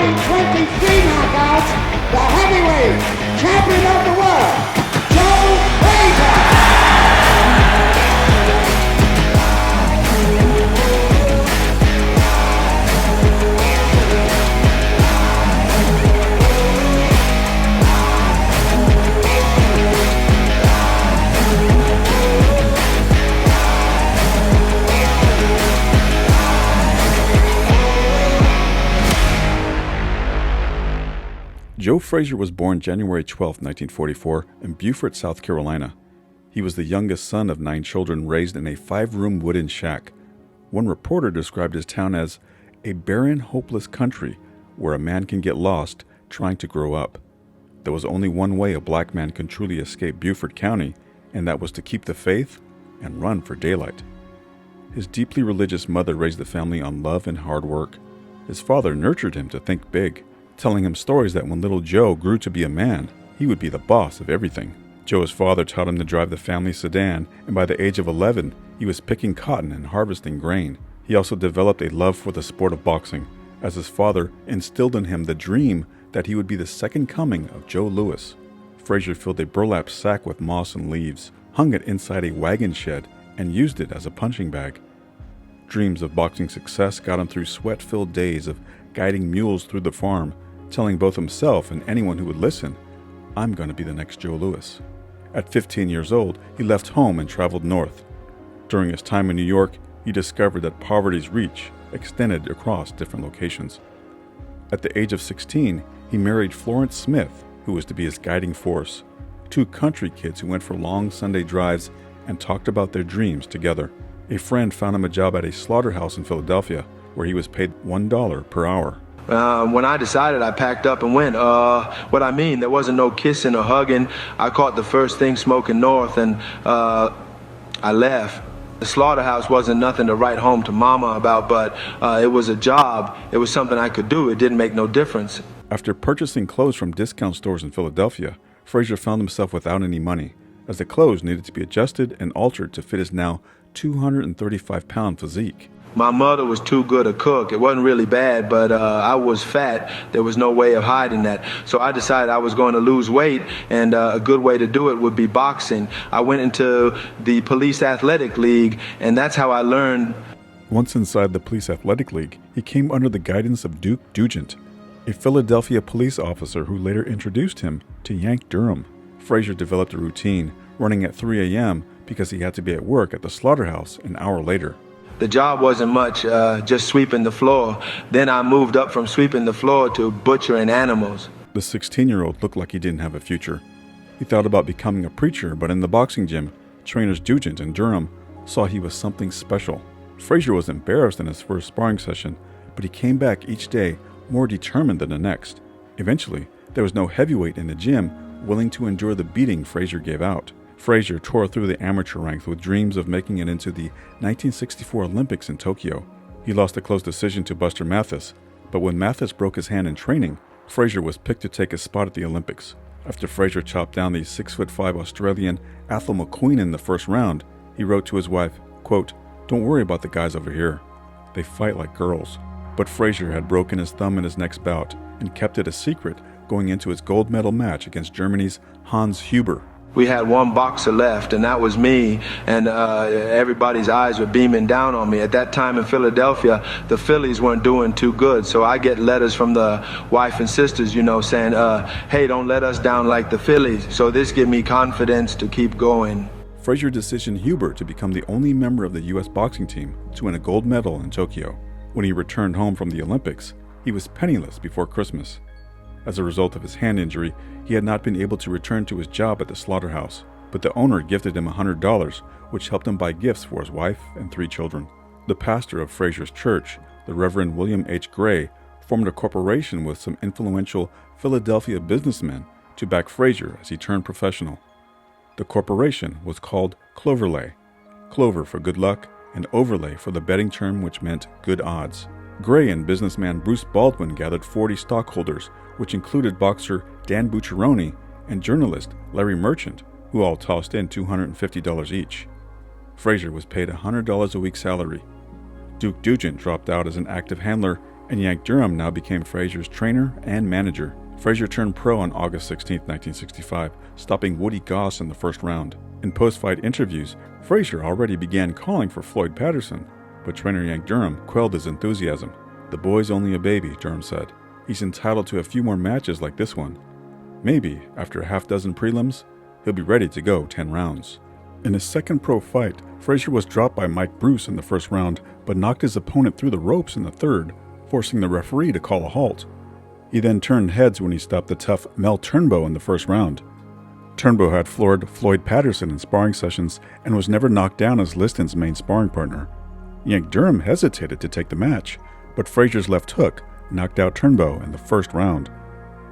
23 knockouts, the heavyweight champion of the world, Joe Frazier. Joe Frazier was born January 12, 1944, in Beaufort, South Carolina. He was the youngest son of 9 children raised in a 5-room wooden shack. One reporter described his town as a barren, hopeless country where a man can get lost trying to grow up. There was only one way a black man can truly escape Beaufort County, and that was to keep the faith and run for daylight. His deeply religious mother raised the family on love and hard work. His father nurtured him to think big, telling him stories that when little Joe grew to be a man, he would be the boss of everything. Joe's father taught him to drive the family sedan, and by the age of 11, he was picking cotton and harvesting grain. He also developed a love for the sport of boxing, as his father instilled in him the dream that he would be the second coming of Joe Louis. Frazier filled a burlap sack with moss and leaves, hung it inside a wagon shed, and used it as a punching bag. Dreams of boxing success got him through sweat-filled days of guiding mules through the farm, telling both himself and anyone who would listen, "I'm going to be the next Joe Louis." At 15 years old, he left home and traveled north. During his time in New York, he discovered that poverty's reach extended across different locations. At the age of 16, he married Florence Smith, who was to be his guiding force, 2 country kids who went for long Sunday drives and talked about their dreams together. A friend found him a job at a slaughterhouse in Philadelphia, where he was paid $1 per hour. When I decided, I packed up and went. There wasn't no kissing or hugging. I caught the first thing smoking north, and I left. The slaughterhouse wasn't nothing to write home to mama about, but it was a job. It was something I could do. It didn't make no difference. After purchasing clothes from discount stores in Philadelphia, Frazier found himself without any money, as the clothes needed to be adjusted and altered to fit his now 235-pound physique. My mother was too good a cook. It wasn't really bad, but I was fat. There was no way of hiding that. So I decided I was going to lose weight, and a good way to do it would be boxing. I went into the Police Athletic League, and that's how I learned. Once inside the Police Athletic League, he came under the guidance of Duke Dugent, a Philadelphia police officer who later introduced him to Yank Durham. Frazier developed a routine, running at 3 a.m. because he had to be at work at the slaughterhouse an hour later. The job wasn't much, just sweeping the floor. Then I moved up from sweeping the floor to butchering animals. The 16-year-old looked like he didn't have a future. He thought about becoming a preacher, but in the boxing gym, trainers Dugent and Durham saw he was something special. Frazier was embarrassed in his first sparring session, but he came back each day more determined than the next. Eventually, there was no heavyweight in the gym willing to endure the beating Frazier gave out. Frazier tore through the amateur ranks with dreams of making it into the 1964 Olympics in Tokyo. He lost a close decision to Buster Mathis, but when Mathis broke his hand in training, Frazier was picked to take his spot at the Olympics. After Frazier chopped down the 6'5" Australian Athol McQueen in the first round, he wrote to his wife, quote, "Don't worry about the guys over here. They fight like girls." But Frazier had broken his thumb in his next bout and kept it a secret going into his gold medal match against Germany's Hans Huber. We had one boxer left, and that was me, and everybody's eyes were beaming down on me. At that time in Philadelphia, the Phillies weren't doing too good, so I get letters from the wife and sisters, saying, hey, don't let us down like the Phillies. So this gave me confidence to keep going. Frazier decisioned Huber to become the only member of the U.S. boxing team to win a gold medal in Tokyo. When he returned home from the Olympics, he was penniless before Christmas. As a result of his hand injury, he had not been able to return to his job at the slaughterhouse, but the owner gifted him $100, which helped him buy gifts for his wife and 3 children. The pastor of Frazier's church, the Reverend William H. Gray, formed a corporation with some influential Philadelphia businessmen to back Frazier as he turned professional. The corporation was called Cloverlay, Clover for good luck, and Overlay for the betting term which meant good odds. Gray and businessman Bruce Baldwin gathered 40 stockholders, which included boxer Dan Bucciaroni and journalist Larry Merchant, who all tossed in $250 each. Frazier was paid $100 a week salary. Duke Dugent dropped out as an active handler and Yank Durham now became Frazier's trainer and manager. Frazier turned pro on August 16, 1965, stopping Woody Goss in the first round. In post-fight interviews, Frazier already began calling for Floyd Patterson, but trainer Yank Durham quelled his enthusiasm. "The boy's only a baby," Durham said. "He's entitled to a few more matches like this one. Maybe, after a half-dozen prelims, he'll be ready to go 10 rounds. In his second pro fight, Frazier was dropped by Mike Bruce in the first round, but knocked his opponent through the ropes in the third, forcing the referee to call a halt. He then turned heads when he stopped the tough Mel Turnbow in the first round. Turnbow had floored Floyd Patterson in sparring sessions and was never knocked down as Liston's main sparring partner. Yank Durham hesitated to take the match, but Frazier's left hook knocked out Turnbow in the first round.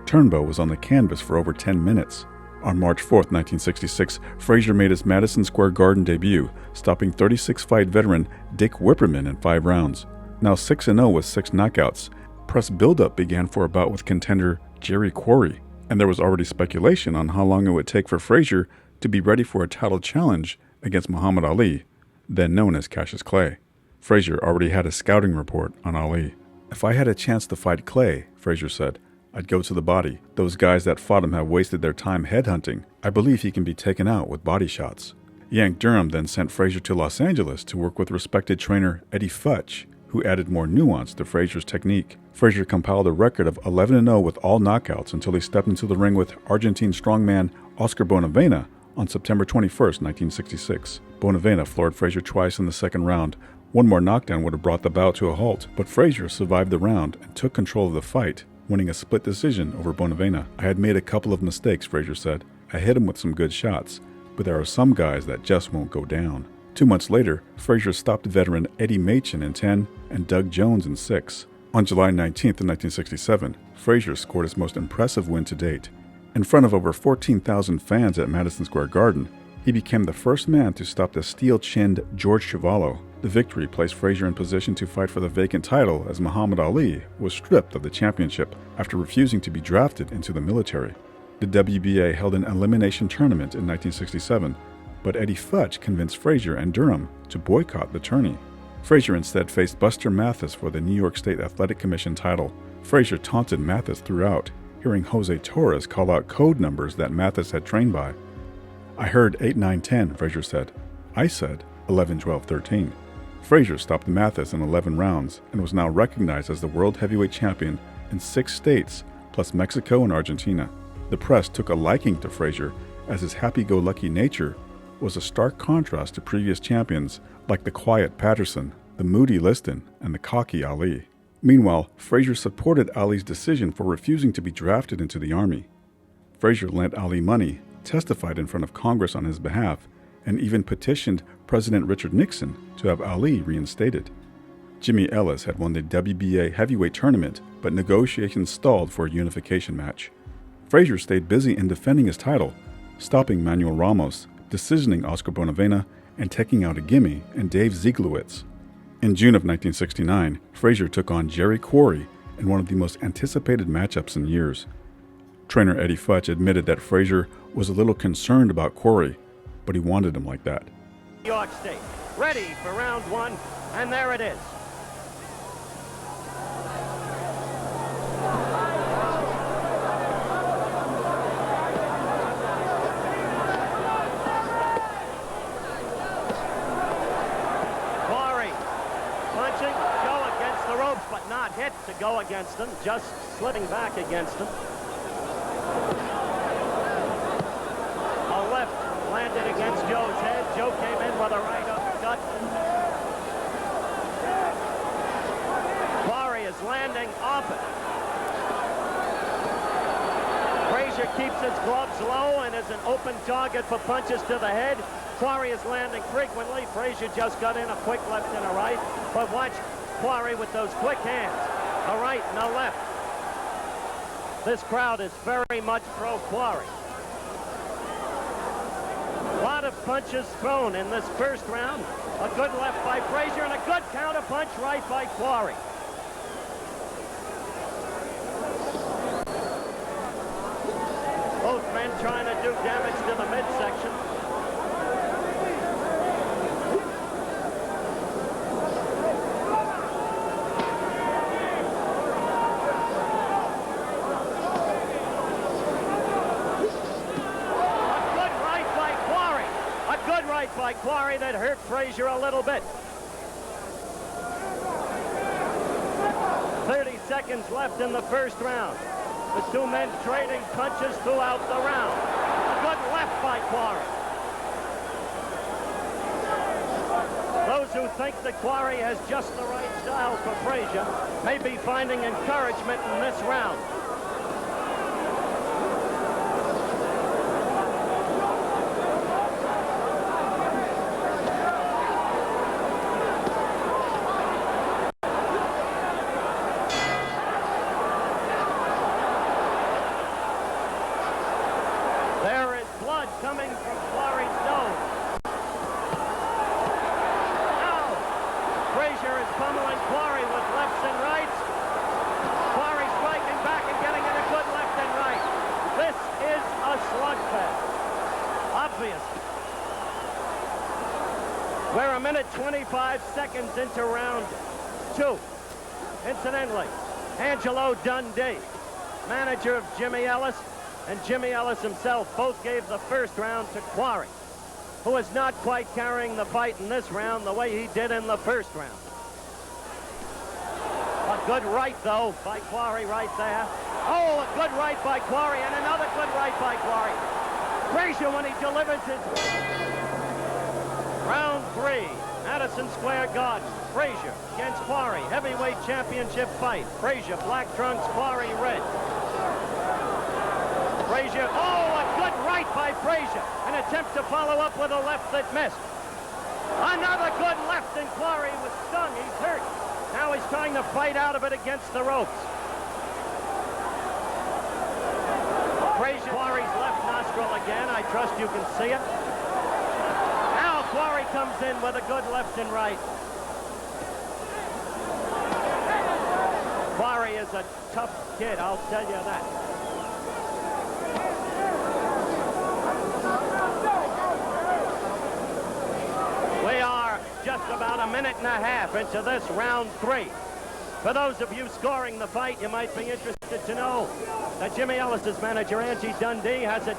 Turnbow was on the canvas for over 10 minutes. On March 4, 1966, Frazier made his Madison Square Garden debut, stopping 36-fight veteran Dick Whipperman in 5 rounds. Now 6-0 with 6 knockouts, press buildup began for a bout with contender Jerry Quarry, and there was already speculation on how long it would take for Frazier to be ready for a title challenge against Muhammad Ali, then known as Cassius Clay. Frazier already had a scouting report on Ali. "If I had a chance to fight Clay," Frazier said, "I'd go to the body. Those guys that fought him have wasted their time headhunting. I believe he can be taken out with body shots." Yank Durham then sent Frazier to Los Angeles to work with respected trainer Eddie Futch, who added more nuance to Frazier's technique. Frazier compiled a record of 11-0 with all knockouts until he stepped into the ring with Argentine strongman Oscar Bonavena on September 21, 1966. Bonavena floored Frazier twice in the second round. One more knockdown would have brought the bout to a halt, but Frazier survived the round and took control of the fight, winning a split decision over Bonavena. "I had made a couple of mistakes," Frazier said. "I hit him with some good shots, but there are some guys that just won't go down." 2 months later, Frazier stopped veteran Eddie Machen in 10 and Doug Jones in 6. On July 19, 1967, Frazier scored his most impressive win to date. In front of over 14,000 fans at Madison Square Garden, he became the first man to stop the steel-chinned George Chuvalo. The victory placed Frazier in position to fight for the vacant title as Muhammad Ali was stripped of the championship after refusing to be drafted into the military. The WBA held an elimination tournament in 1967, but Eddie Futch convinced Frazier and Durham to boycott the tourney. Frazier instead faced Buster Mathis for the New York State Athletic Commission title. Frazier taunted Mathis throughout, hearing Jose Torres call out code numbers that Mathis had trained by. "I heard 8, 9, 10, Frazier said. "I said 11, 12, 13. Frazier stopped Mathis in 11 rounds and was now recognized as the world heavyweight champion in 6 states, plus Mexico and Argentina. The press took a liking to Frazier, as his happy-go-lucky nature was a stark contrast to previous champions like the quiet Patterson, the moody Liston, and the cocky Ali. Meanwhile, Frazier supported Ali's decision for refusing to be drafted into the Army. Frazier lent Ali money, testified in front of Congress on his behalf, and even petitioned President Richard Nixon to have Ali reinstated. Jimmy Ellis had won the WBA heavyweight tournament, but negotiations stalled for a unification match. Frazier stayed busy in defending his title, stopping Manuel Ramos, decisioning Oscar Bonavena, and taking out a gimme in Dave Zieglowitz. In June of 1969, Frazier took on Jerry Quarry in one of the most anticipated matchups in years. Trainer Eddie Futch admitted that Frazier was a little concerned about Quarry, but he wanted him like that. New York State, ready for round 1, and there it is. Quarry punching, go against the ropes, but not hit to go against him, just slipping back against him. A left landed against Joe's head. Joe came in with a right uppercut. Quarry is landing off it. Frazier keeps his gloves low and is an open target for punches to the head. Quarry is landing frequently. Frazier just got in a quick left and a right. But watch Quarry with those quick hands. A right and a left. This crowd is very much pro-Quarry. A lot of punches thrown in this first round. A good left by Frazier and a good counter punch right by Quarry. Both men trying to do damage to the midsection. right by Quarry that hurt Frazier a little bit. 30 seconds left in the first round. The two men trading punches throughout the round. A good left by Quarry. Those who think that Quarry has just the right style for Frazier may be finding encouragement in this round. There is blood coming from Quarry's nose. Now, Frazier is pummeling Quarry with lefts and rights. Quarry striking back and getting in a good left and right. This is a slugfest. Obviously. We're a minute 25 seconds into round 2. Incidentally, Angelo Dundee, manager of Jimmy Ellis, and Jimmy Ellis himself both gave the first round to Quarry, who is not quite carrying the fight in this round the way he did in the first round. A good right, though, by Quarry right there. Oh, a good right by Quarry, and another good right by Quarry. Frazier, when he delivers his... Round 3, Madison Square Garden. Frazier against Quarry, heavyweight championship fight. Frazier, black trunks, Quarry, red. Frazier, oh, a good right by Frazier. An attempt to follow up with a left that missed. Another good left, and Quarry was stung. He's hurt. Now he's trying to fight out of it against the ropes. Frazier, Quarry's left nostril again. I trust you can see it. Now Quarry comes in with a good left and right. Quarry is a tough kid, I'll tell you that. We are just about a minute and a half into this round 3. For those of you scoring the fight, you might be interested to know that Jimmy Ellis's manager, Angie Dundee, has it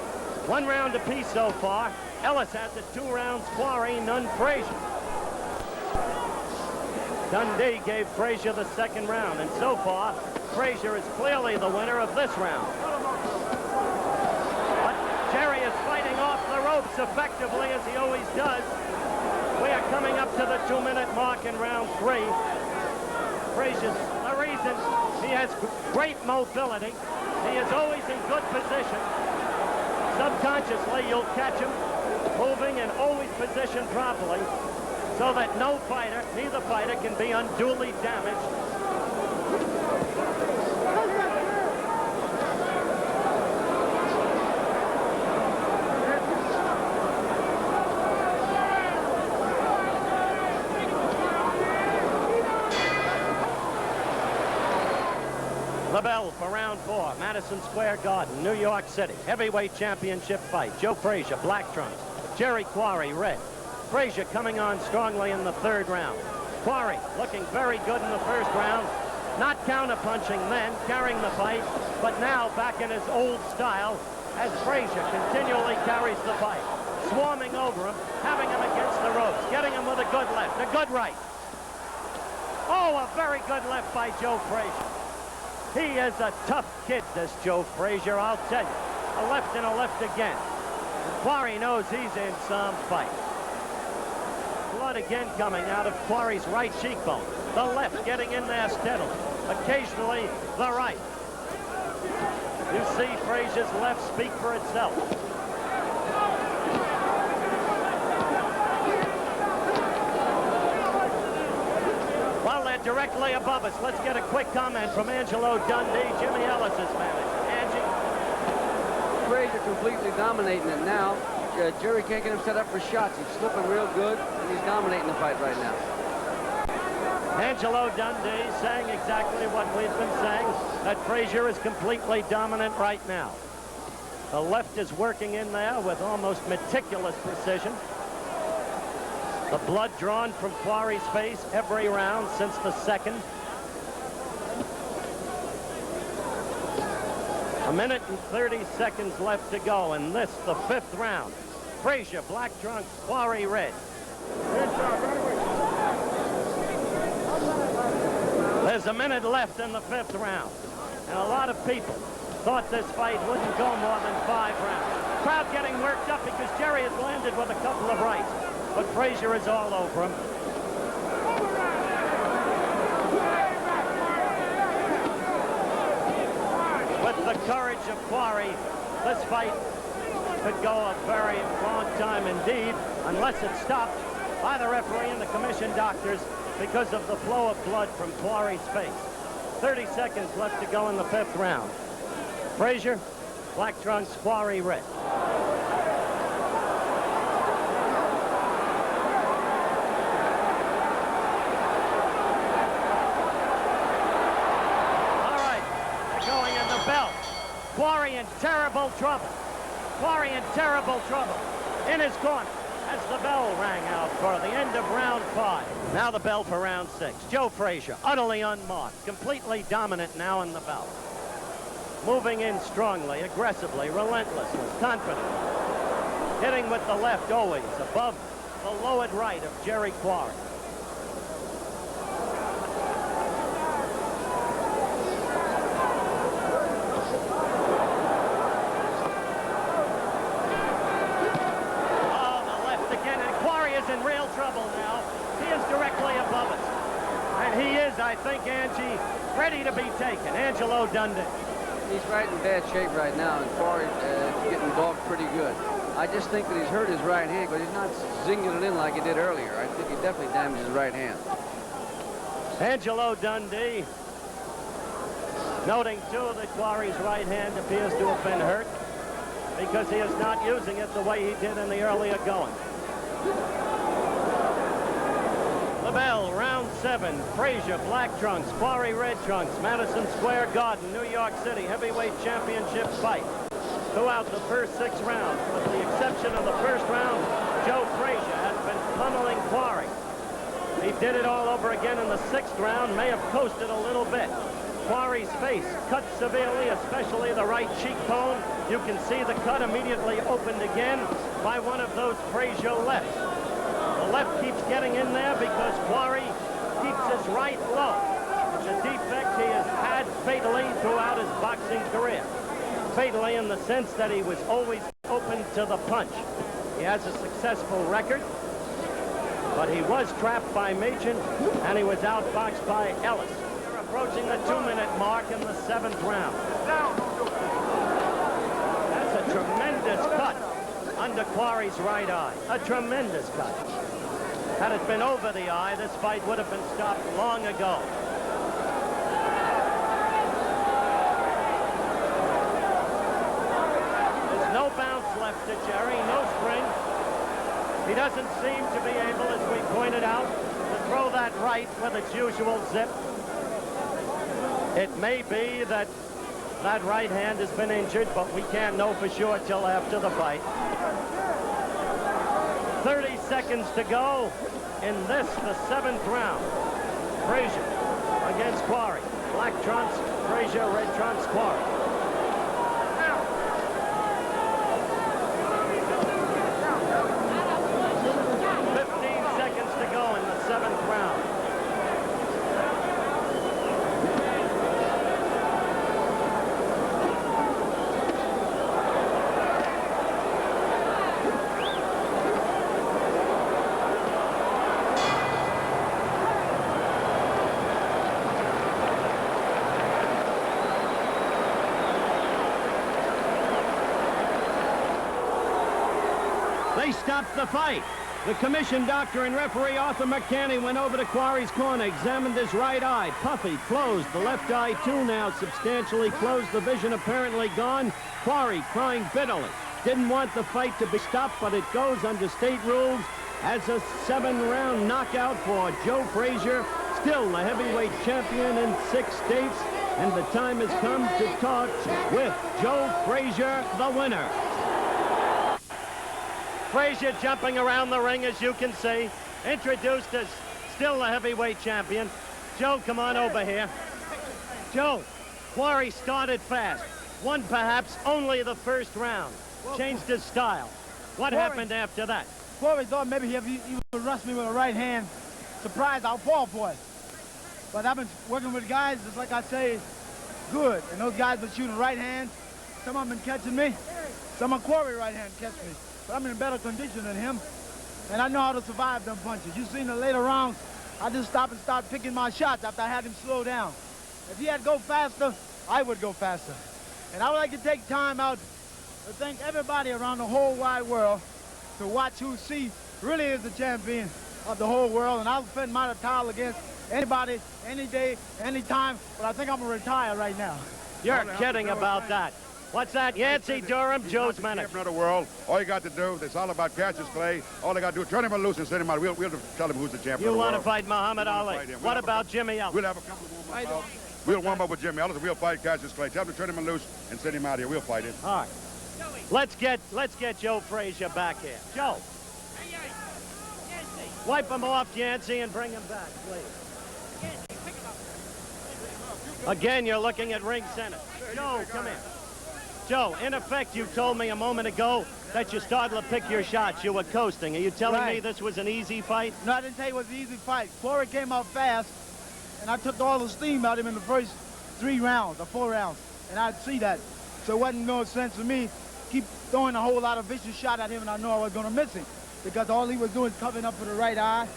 1 round apiece so far. Ellis has it 2 rounds Quarry, none Frazier. Dundee gave Frazier the second round, and so far, Frazier is clearly the winner of this round. But Jerry is fighting off the ropes effectively, as he always does. We are coming up to the 2-minute mark in round 3. Frazier's the reason he has great mobility. He is always in good position. Subconsciously, you'll catch him moving and always positioned properly so that no fighter, neither fighter, can be unduly damaged. The bell for round 4, Madison Square Garden, New York City. Heavyweight championship fight. Joe Frazier, black trunks. Jerry Quarry, red. Frazier coming on strongly in the 3rd round. Quarry looking very good in the 1st round. Not counterpunching then, carrying the fight, but now back in his old style as Frazier continually carries the fight. Swarming over him, having him against the ropes, getting him with a good left, a good right. Oh, a very good left by Joe Frazier. He is a tough kid, this Joe Frazier, I'll tell you. A left and a left again. Quarry knows he's in some fight. Blood again coming out of Quarry's right cheekbone. The left getting in there steadily. Occasionally, the right. You see Frazier's left speak for itself. Well, they're directly above us. Let's get a quick comment from Angelo Dundee, Jimmy Ellis's manager. Angie? Frazier completely dominating it now. Jerry can't get him set up for shots. He's slipping real good, and he's dominating the fight right now. Angelo Dundee saying exactly what we've been saying, that Frazier is completely dominant right now. The left is working in there with almost meticulous precision. The blood drawn from Quarry's face every round since the 2nd. A minute and 30 seconds left to go in this, the 5th round. Frazier, black trunks, Quarry, red. There's a minute left in the 5th round, and a lot of people thought this fight wouldn't go more than 5 rounds. Crowd getting worked up because Jerry has landed with a couple of rights, but Frazier is all over him. With the courage of Quarry, this fight could go a very long time indeed, unless it's stopped by the referee and the commission doctors because of the flow of blood from Quarry's face. 30 seconds left to go in the 5th round. Frazier, black trunks, Quarry, red. All right, they're going in the belt. Quarry in terrible trouble. Quarry in terrible trouble. In his corner as the bell rang out for the end of round 5. Now the bell for round 6. Joe Frazier, utterly unmarked, completely dominant now in the bout. Moving in strongly, aggressively, relentlessly, confident. Hitting with the left always above the lowered right of Jerry Quarry. In real trouble now. He is directly above us. And he is, I think, Angie, ready to be taken. Angelo Dundee. He's right in bad shape right now, and Quarry getting dogged pretty good. I just think that he's hurt his right hand, but he's not zinging it in like he did earlier. I think he definitely damaged his right hand. Angelo Dundee noting, too, that Quarry's right hand appears to have been hurt because he is not using it the way he did in the earlier going. The bell, round 7. Frazier, black trunks, Quarry, red trunks, Madison Square Garden, New York City, heavyweight championship fight. Throughout the first 6 rounds, with the exception of the first round, Joe Frazier has been pummeling Quarry. He did it all over again in the 6th round, may have coasted a little bit. Quarry's face cut severely, especially the right cheekbone. You can see the cut immediately opened again by one of those Frazier lefts. The left keeps getting in there because Quarry keeps his right low. It's a defect he has had fatally throughout his boxing career. Fatally in the sense that he was always open to the punch. He has a successful record, but he was trapped by Machen and he was outboxed by Ellis. We're approaching the 2-minute mark in the 7th round. That's a tremendous cut under Quarry's right eye. A tremendous cut. Had it been over the eye, this fight would have been stopped long ago. There's no bounce left to Jerry, no spring. He doesn't seem to be able, as we pointed out, to throw that right with its usual zip. It may be that that right hand has been injured, but we can't know for sure till after the fight. 30 seconds to go in this, the 7th round. Frazier against Quarry. Black trunks, Frazier, red trunks, Quarry. 15 seconds to go in the 7th round. They stopped the fight. The commission doctor and referee Arthur McCanny went over to Quarry's corner, examined his right eye. Puffy, closed. The left eye, too, now substantially closed. The vision apparently gone. Quarry crying bitterly. Didn't want the fight to be stopped, but it goes under state rules as a 7-round knockout for Joe Frazier, still the heavyweight champion in 6 states. And the time has come to talk with Joe Frazier, the winner. Frazier jumping around the ring, as you can see. Introduced as still the heavyweight champion. Joe, come on over here. Joe, Quarry started fast. Won perhaps only the first round. Changed his style. What happened after that? Quarry thought maybe he would rush me with a right hand. Surprised I'll fall for it. But I've been working with guys, just like I say, good. And those guys been shooting right hands. Some of them been catching me. Some of Quarry right hand catch me. But I'm in better condition than him. And I know how to survive them punches. You seen the later rounds, I just stopped and started picking my shots after I had him slow down. If he had to go faster, I would go faster. And I would like to take time out to thank everybody around the whole wide world to watch who really is the champion of the whole world. And I'll defend my title against anybody, any day, any time. But I think I'm going to retire right now. You're kidding about that. What's that? Yancey Durham, Joe's Minute. Champion of the world. All you got to do, it's all about Cassius Clay. All they got to do is turn him loose and send him out. We'll tell him who's the champion of the world. You want to fight Muhammad Ali. What about Jimmy Ellis? We'll have a couple of warm-ups. We'll warm up with Jimmy Ellis and we'll fight Cassius Clay. Tell him to turn him loose and send him out here. We'll fight him. All right. Let's get Joe Frazier back here. Joe. Wipe him off, Yancey, and bring him back, please. Again, you're looking at ring center. Joe, come here. Joe, in effect, you told me a moment ago that you started to pick your shots. You were coasting. Are you telling me this was an easy fight? No, I didn't tell you it was an easy fight. Quarry came out fast, and I took all the steam out of him in the first 3 rounds or 4 rounds, and I'd see that. So it wasn't no sense to me keep throwing a whole lot of vicious shot at him, and I know I was going to miss him because all he was doing is covering up for the right eye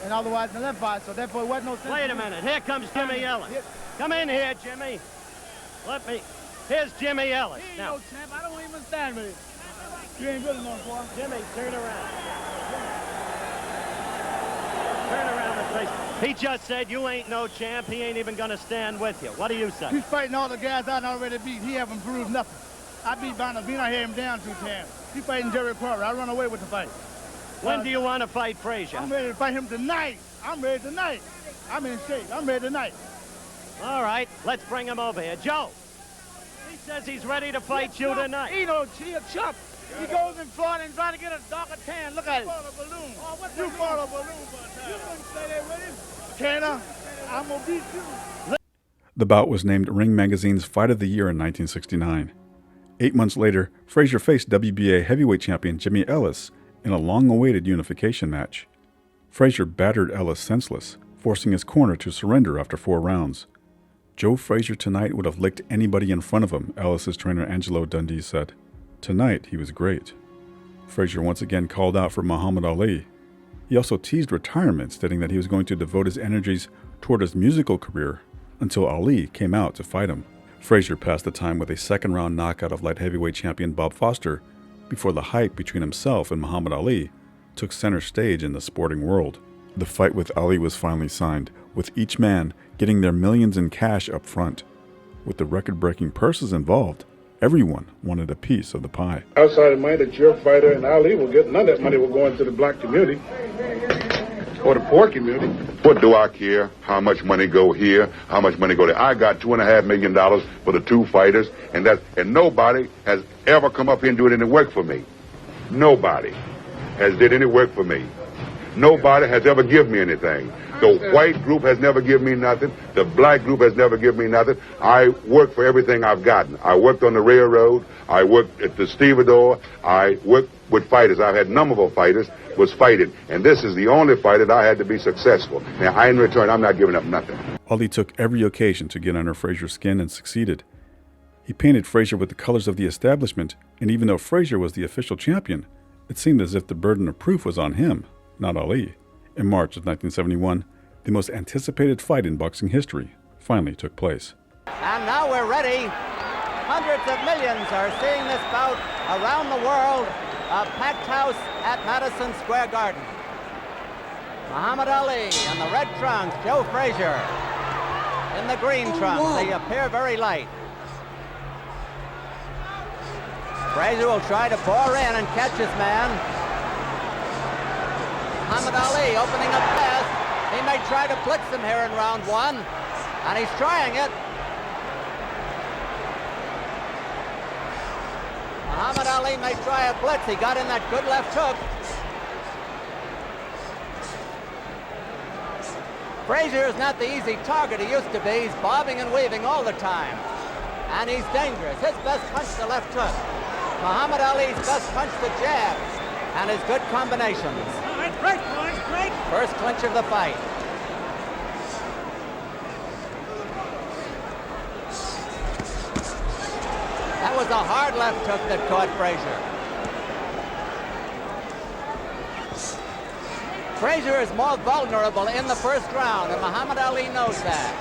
and otherwise the left eye, so therefore it wasn't no sense. Wait a minute. Here comes Jimmy Ellis. Come in here, Jimmy. Here's Jimmy Ellis. He ain't no champ. I don't even stand with him. You ain't good enough for him. Jimmy, turn around. Turn around and face. He just said you ain't no champ. He ain't even going to stand with you. What do you say? He's fighting all the guys I already beat. He haven't proved nothing. I beat Bonavina. I had him down 2 times. He's fighting Jerry Quarry. I run away with the fight. When do you want to fight Frazier? I'm ready to fight him tonight. I'm ready tonight. I'm in shape. I'm ready tonight. All right, let's bring him over here. Joe, he says he's ready to fight you tonight. He a chump. He goes in Florida and tries to get a darker tan. Look at it. You bought a balloon. Oh, what's you bought a balloon for a time. You couldn't stay there with him. Can I? I'm going to beat you. The bout was named Ring Magazine's Fight of the Year in 1969. 8 months later, Frazier faced WBA heavyweight champion Jimmy Ellis in a long-awaited unification match. Frazier battered Ellis senseless, forcing his corner to surrender after 4 rounds. Joe Frazier tonight would have licked anybody in front of him, Ellis's trainer Angelo Dundee said. Tonight, he was great. Frazier once again called out for Muhammad Ali. He also teased retirement, stating that he was going to devote his energies toward his musical career until Ali came out to fight him. Frazier passed the time with a 2nd-round knockout of light heavyweight champion Bob Foster before the hype between himself and Muhammad Ali took center stage in the sporting world. The fight with Ali was finally signed, with each man getting their millions in cash up front. With the record-breaking purses involved, everyone wanted a piece of the pie. Outside of money that your fighter and Ali will get, none of that money will go into the black community or the poor community. What do I care how much money go here, how much money go there? I got $2.5 million for the 2 fighters, and nobody has ever come up here and do any work for me. Nobody has did any work for me. Nobody has ever given me anything. The white group has never given me nothing. The black group has never given me nothing. I work for everything I've gotten. I worked on the railroad. I worked at the stevedore. I worked with fighters. I've had number of fighters was fighting. And this is the only fight that I had to be successful. Now, in return, I'm not giving up nothing. Ali took every occasion to get under Frazier's skin and succeeded. He painted Frazier with the colors of the establishment, and even though Frazier was the official champion, it seemed as if the burden of proof was on him, not Ali. In March of 1971, the most anticipated fight in boxing history finally took place. And now we're ready. Hundreds of millions are seeing this bout around the world. A packed house at Madison Square Garden. Muhammad Ali in the red trunks, Joe Frazier in the green trunks. They appear very light. Frazier will try to pour in and catch his man. Muhammad Ali opening up fast. He may try to blitz him here in round 1, and he's trying it. Muhammad Ali may try a blitz. He got in that good left hook. Frazier is not the easy target he used to be. He's bobbing and weaving all the time, and he's dangerous. His best punch, the left hook. Muhammad Ali's best punch, the jab. and his good combinations. All right, break, boys, break. First clinch of the fight. That was a hard left hook that caught Frazier. Frazier is more vulnerable in the first round, and Muhammad Ali knows that.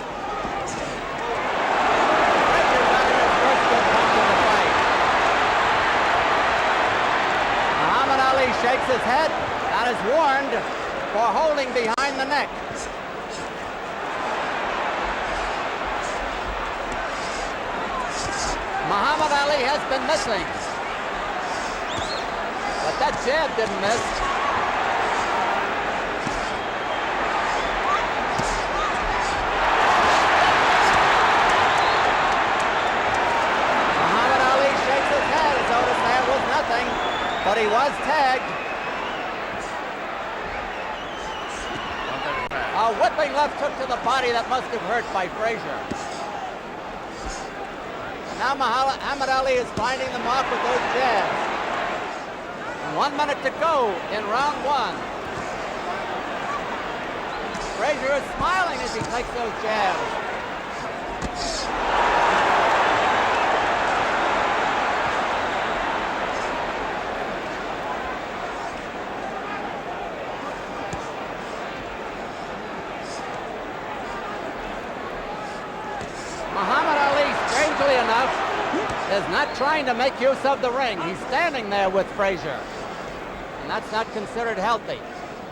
Frazier got in his first good punch in the fight. Muhammad Ali shakes his head and is warned for holding behind the neck. Muhammad Ali has been missing, but that jab didn't miss. Muhammad Ali shakes his head as though to say it was nothing, but he was tagged. A whipping left hook to the body that must have hurt by Frazier. Now Muhammad Ali is finding the mark with those jabs. 1 minute to go in round one. Frazier is smiling as he takes those jabs. Muhammad Ali, strangely enough, is not trying to make use of the ring. He's standing there with Frazier, and that's not considered healthy.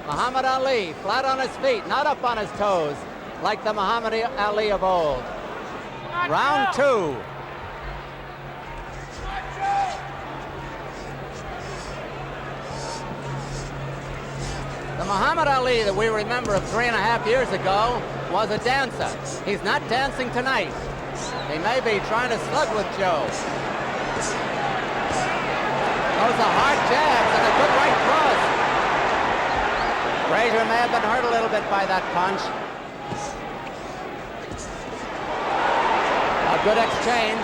Muhammad Ali, flat on his feet, not up on his toes, like the Muhammad Ali of old. Round two. The Muhammad Ali that we remember of 3.5 years ago was a dancer. He's not dancing tonight. He may be trying to slug with Joe. Those are hard jabs and a good right cross. Frazier may have been hurt a little bit by that punch. A good exchange.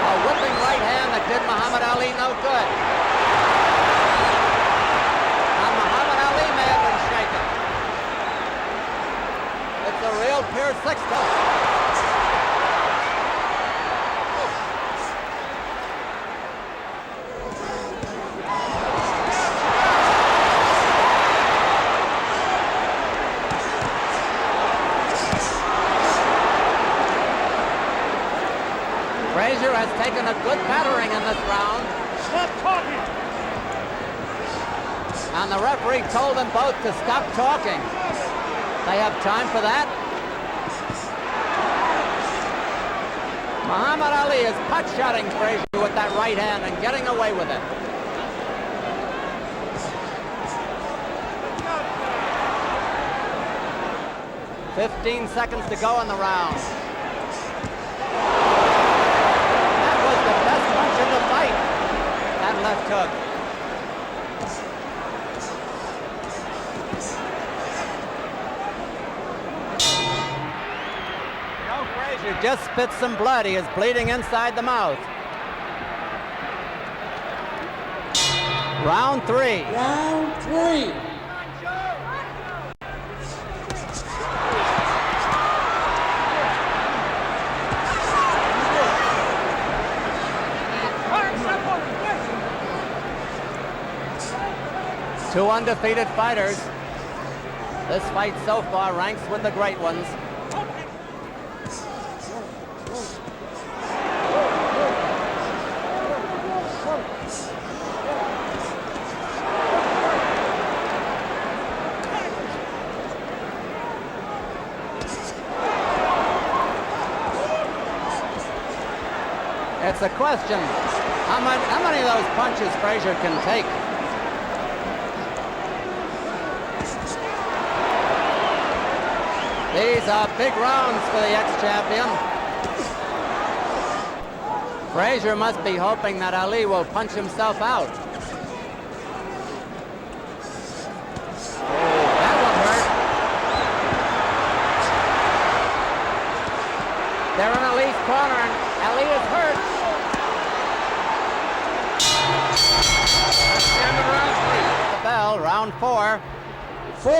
A whipping right hand that did Muhammad Ali no good. And Muhammad Ali may have been shaken. It's a real Pier 6 touch. Frazier has taken a good battering in this round. Stop talking. And the referee told them both to stop talking. They have time for that. Muhammad Ali is pot-shotting Frazier with that right hand and getting away with it. "15 seconds to go in the round. That was the best punch in the fight. That left hook. Joe Frazier just spit some blood. He is bleeding inside the mouth. Round three. Round three. Two undefeated fighters. This fight so far ranks with the great ones. It's a question, how many of those punches Frazier can take? These are big rounds for the ex-champion. Frazier must be hoping that Ali will punch himself out. Oh, that one hurt. They're in Ali's corner, and Ali is hurt. round 4. 4.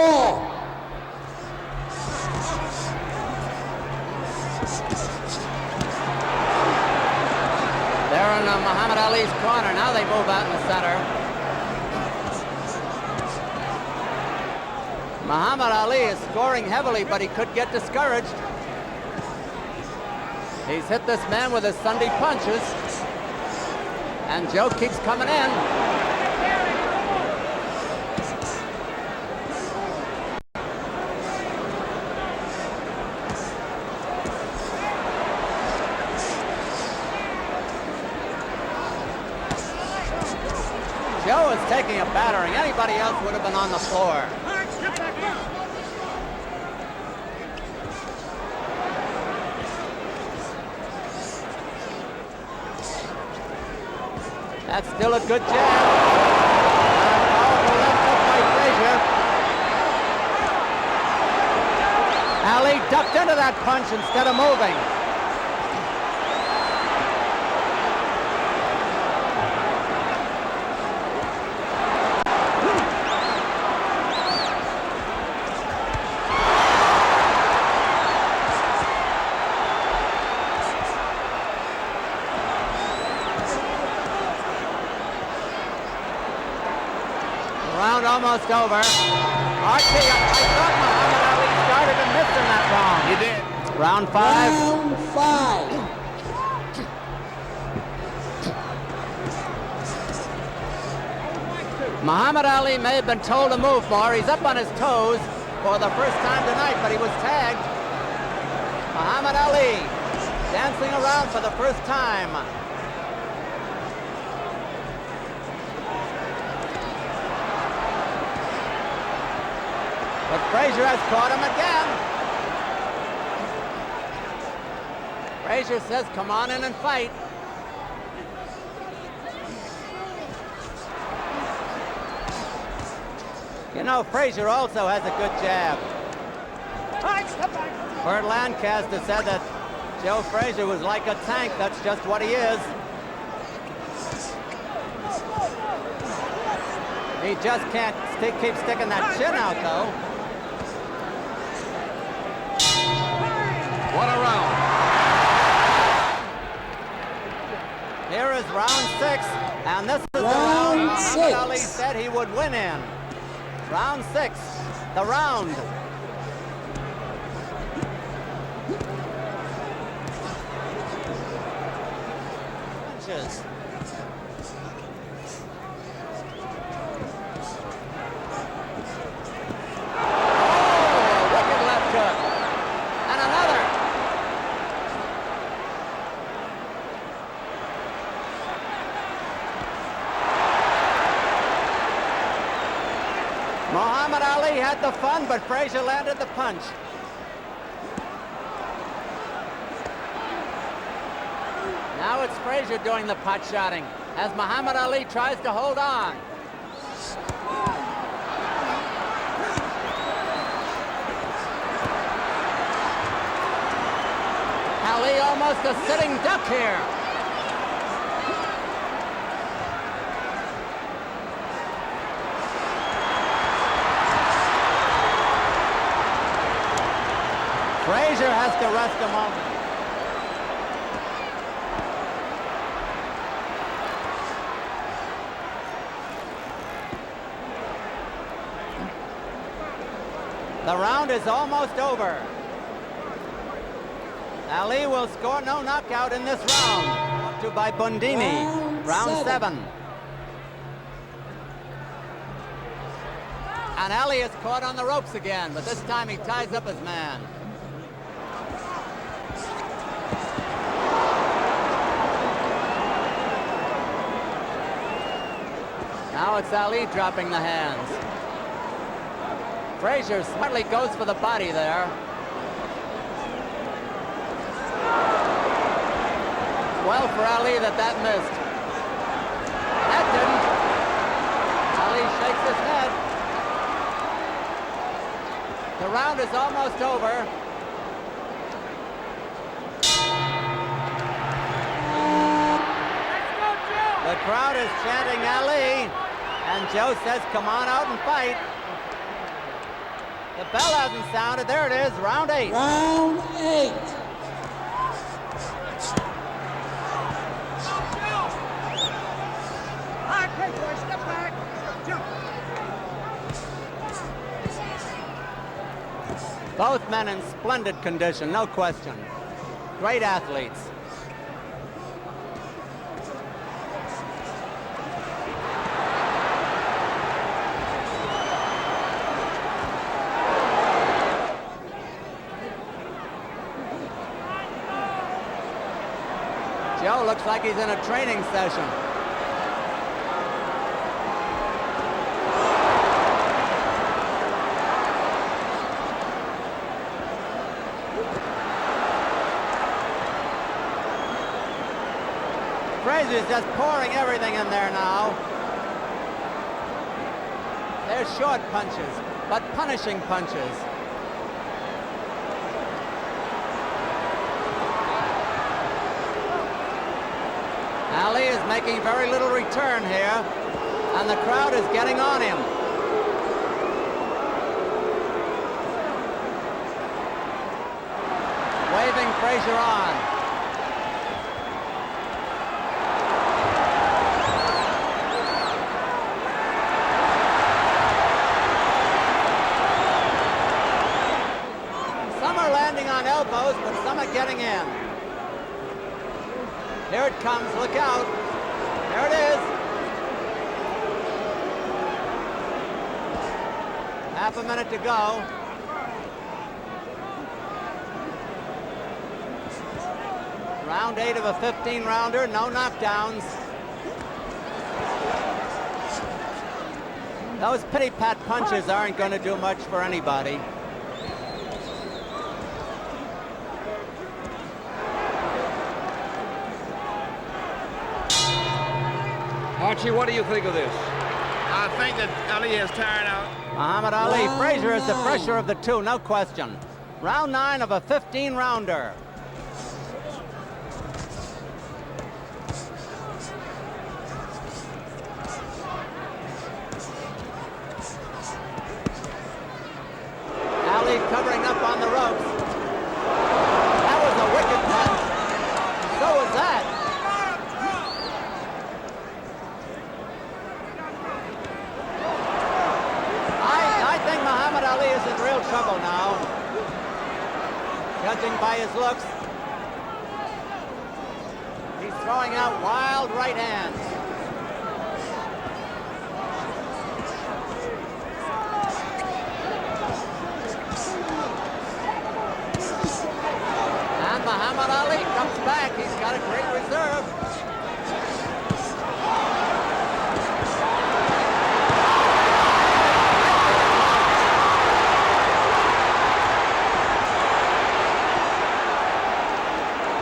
They're in Muhammad Ali's corner. Now they move out in the center. Muhammad Ali is scoring heavily, but he could get discouraged. He's hit this man with his Sunday punches. And Joe keeps coming in. Joe is taking a battering. Anybody else would have been on the floor. That's still a good jab. Powerful left hook by Frazier. Ali ducked into that punch instead of moving. Round almost over. Archie, I thought Muhammad Ali started and missed in that round. He did. Round 5. Round 5. Muhammad Ali may have been told to move more. He's up on his toes for the first time tonight, but he was tagged. Muhammad Ali dancing around for the first time. But Frazier has caught him again. Frazier says, come on in and fight. You know, Frazier also has a good jab. Bert Lancaster said that Joe Frazier was like a tank. That's just what he is. He just can't keep sticking that chin out, though. What a round. Here is round 6, and this is the round Muhammad Ali said he would win in. Round 6, the round. Punches. Oh, wicked left hook. And another. Muhammad Ali had the fun, but Frazier landed the punch. Now it's Frazier doing the pot shotting as Muhammad Ali tries to hold on. Ali almost a sitting duck here. Frazier has to rest a moment. The round is almost over. Ali will score no knockout in this round. Up to by Bundini. Round 7. And Ali is caught on the ropes again, but this time he ties up his man. Now it's Ali dropping the hands. Frazier smartly goes for the body there. Well for Ali that missed. That didn't. Ali shakes his head. The round is almost over. The crowd is chanting Ali, And Joe says, come on out and fight. The bell hasn't sounded. There it is, round 8. Round 8. All right, great, boys. Step back. Jump. Both men in splendid condition, no question. Great athletes. Joe looks like he's in a training session. Frazier's just pouring everything in there now. They're short punches, but punishing punches. Ali is making very little return here, and the crowd is getting on him. Waving Frazier on. Some are landing on elbows, but some are getting in. Here it comes, look out. There it is. Half a minute to go. Round 8 of a 15-rounder, no knockdowns. Those pity-pat punches aren't going to do much for anybody. Archie, what do you think of this? I think that Ali is tired out. Muhammad Ali, Frazier is the fresher of the two, no question. Round 9 of a 15-rounder. Ali covering up on the ropes. That was a wicked punch. So was that. I think Muhammad Ali is in real trouble now, judging by his looks. He's throwing out wild right hands. And Muhammad Ali comes back. He's got a great reserve.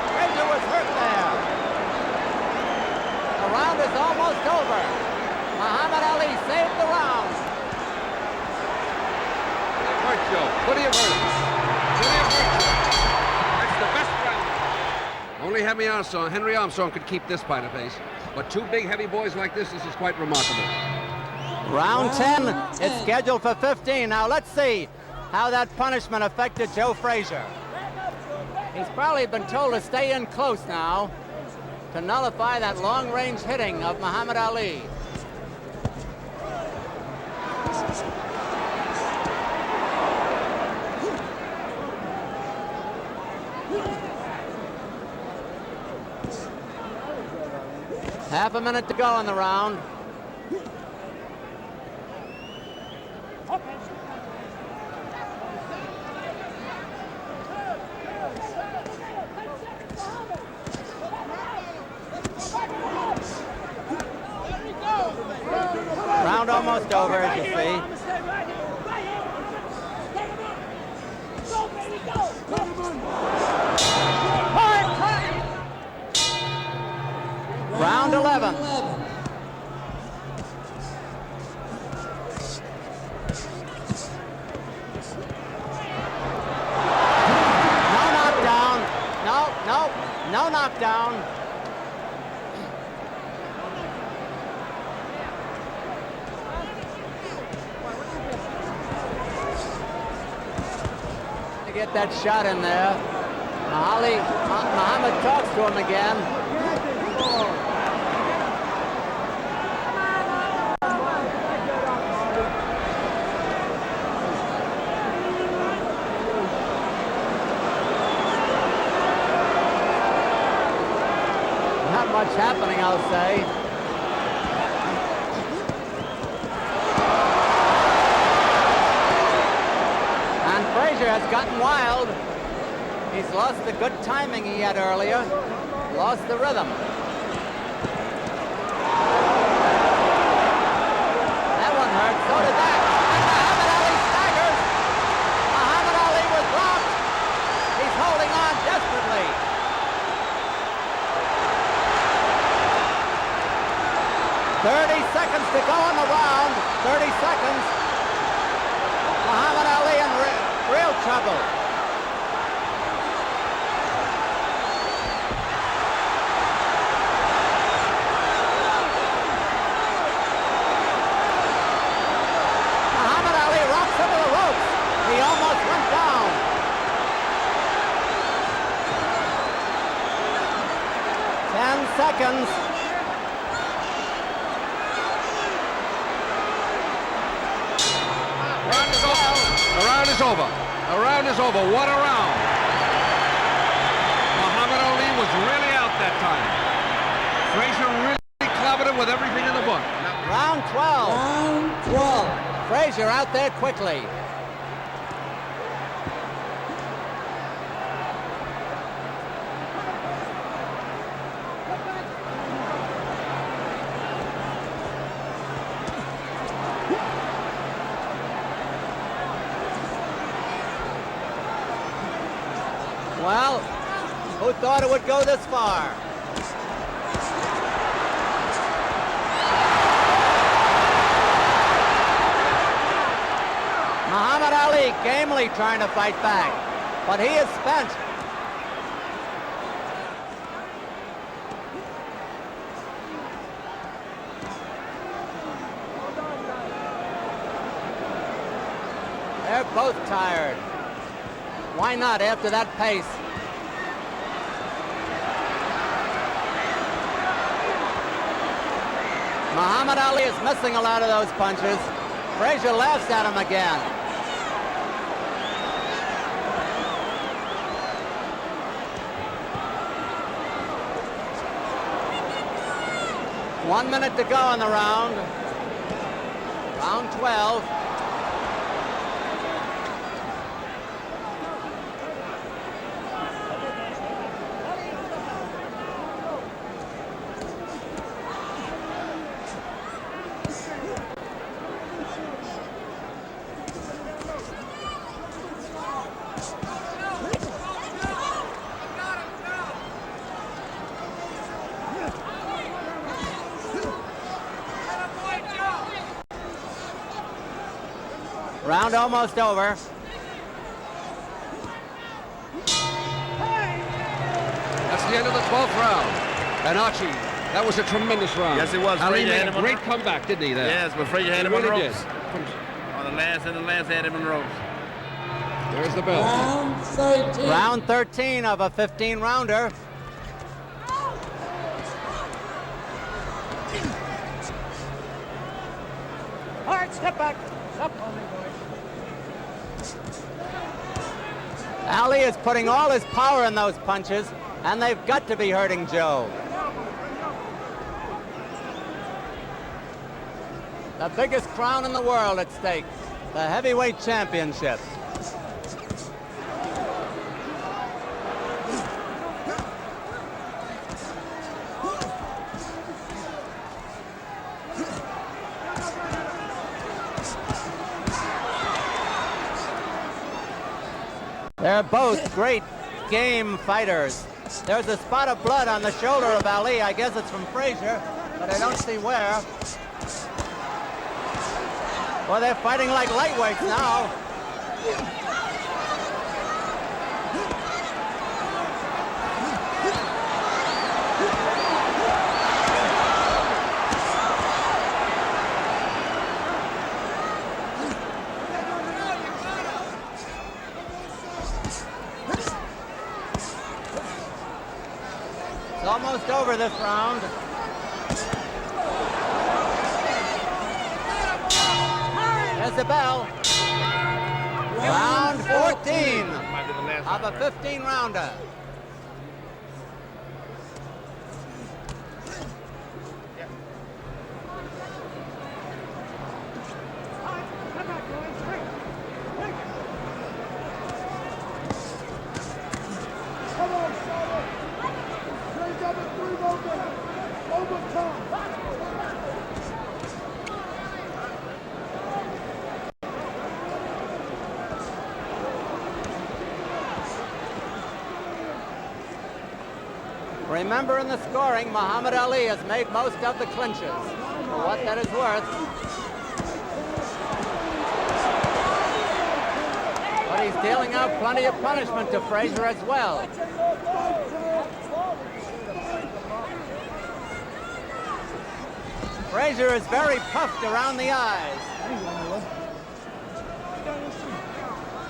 Frazier was hurt there. The round is almost over. Muhammad Ali saved the round. Hurt, Joe. What do you hurt? That's the best round. Only Henry Armstrong could keep this fight at pace. But two big, heavy boys like this is quite remarkable. Round 10, it's scheduled for 15. Now let's see how that punishment affected Joe Frazier. He's probably been told to stay in close now to nullify that long-range hitting of Muhammad Ali. Half a minute to go in the round. Round almost over, as you see. Round 11. No knockdown. No knockdown. get that shot in there. Muhammad talks to him again. Not much happening, I'll say. And Frazier has gotten wild. He's lost the good timing he had earlier. Lost the rhythm. That one hurt, so did that. And Muhammad Ali staggers. Muhammad Ali was rocked. He's holding on desperately. "30 seconds to go in the round. 30 seconds. Muhammad Ali in real trouble. Muhammad Ali rocks into the ropes. He almost went down. Ten seconds. The round is over. The round is over. What a round. Muhammad Ali was really out that time. Frazier really clobbered him with everything in the book. Round 12. Round 12. Frazier out there quickly. Well, who thought it would go this far? Muhammad Ali gamely trying to fight back, but he is spent. They're both tired. Why not after that pace? Muhammad Ali is missing a lot of those punches. Frazier laughs at him again. One minute to go in the round. Round 12. Round almost over. That's the end of the 12th round. And Archie, that was a tremendous round. Yes, it was. Ali Frazier made had a him on great the- comeback, didn't he, there? Yes, but Frazier had He him on the really ropes. On the last had him on the ropes. There's the bell. Round 13. Round 13 of a 15-rounder. All right, step back. Step on me, boy. Ali is putting all his power in those punches, and they've got to be hurting Joe. The biggest crown in the world at stake, the heavyweight championship. They're both great game fighters. There's a spot of blood on the shoulder of Ali. I guess it's from Frazier, but I don't see where. Well, they're fighting like lightweights now. just over this round. There's the bell. Round 14 of a 15-rounder. Remember, in the scoring, Muhammad Ali has made most of the clinches, for what that is worth. But he's dealing out plenty of punishment to Frazier as well. Frazier is very puffed around the eyes.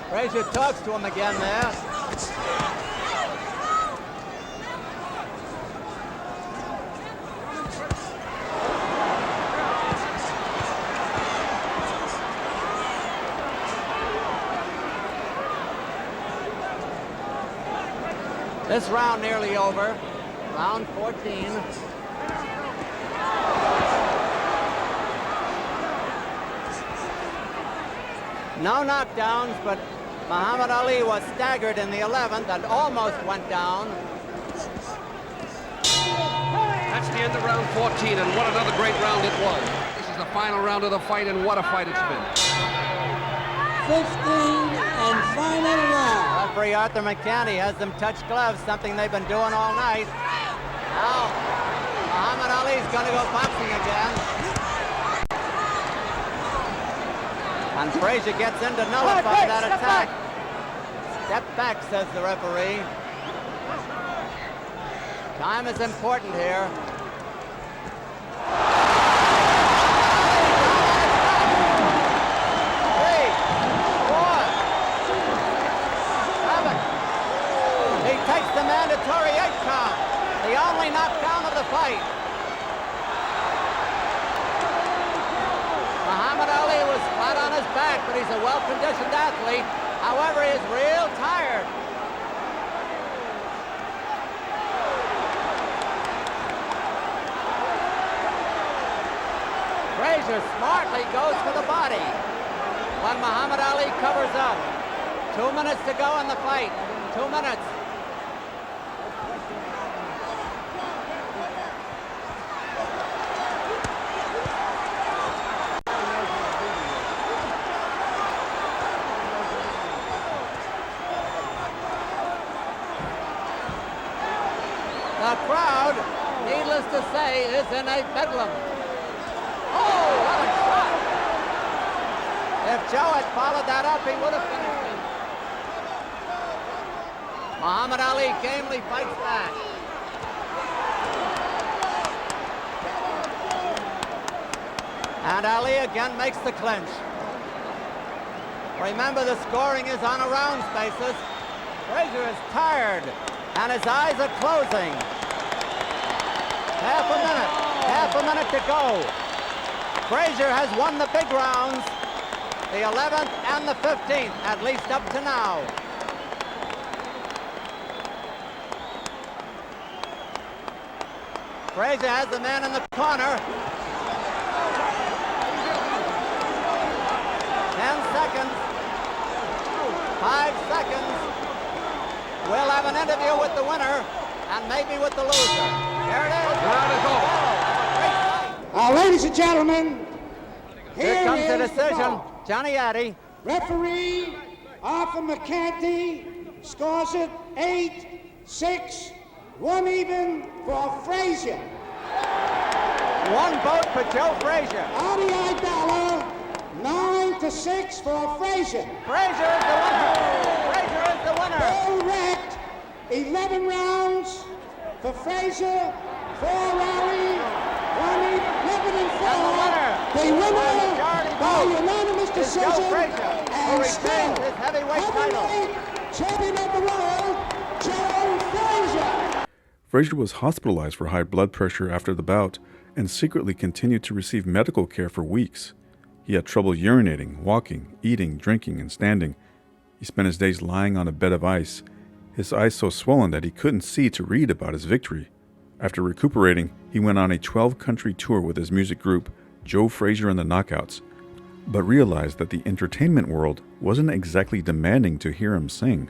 Frazier talks to him again there. This round nearly over, round 14. No knockdowns, but Muhammad Ali was staggered in the 11th and almost went down. That's the end of round 14, and what another great round it was. This is the final round of the fight, and what a fight it's been. 15 and final round. Referee Arthur McCanny has them touch gloves, something they've been doing all night. Now, Muhammad Ali's going to go boxing again. And Frazier gets in to nullify that attack. Step back, says the referee. Time is important here. The mandatory 8 count, the only knockdown of the fight. Muhammad Ali was flat on his back, but he's a well-conditioned athlete. However, he is real tired. Frazier smartly goes for the body when Muhammad Ali covers up. 2 minutes to go in the fight. 2 minutes. The crowd, needless to say, is in a bedlam. Oh, what a shot! If Joe had followed that up, he would have finished it. Muhammad Ali gamely fights back. And Ali again makes the clinch. Remember, the scoring is on a rounds basis. Frazier is tired, and his eyes are closing. Half a minute to go. Frazier has won the big rounds, the 11th and the 15th, at least up to now. Frazier has the man in the corner. 10 seconds. 5 seconds. We'll have an interview with the winner and maybe with the loser. Here it is. Round is over. Ladies and gentlemen, Here comes the decision. Johnny Addy. Referee Arthur McCanty scores it 8-6, 1 even for Frazier. 1 vote for Joe Frazier. Adi Idala, 9-6 for Frazier. Frazier is the winner. Frazier is the winner. All wrapped, 11 rounds for Frazier, 4 Ali, 1 even, 11 and 4. And the winner By unanimous decision, Joe Frazier, who retains his heavyweight title. Champion of the world, Joe Frazier. Frazier was hospitalized for high blood pressure after the bout and secretly continued to receive medical care for weeks. He had trouble urinating, walking, eating, drinking, and standing. He spent his days lying on a bed of ice, his eyes so swollen that he couldn't see to read about his victory. After recuperating, he went on a 12-country tour with his music group, Joe Frazier and the Knockouts, but realized that the entertainment world wasn't exactly demanding to hear him sing.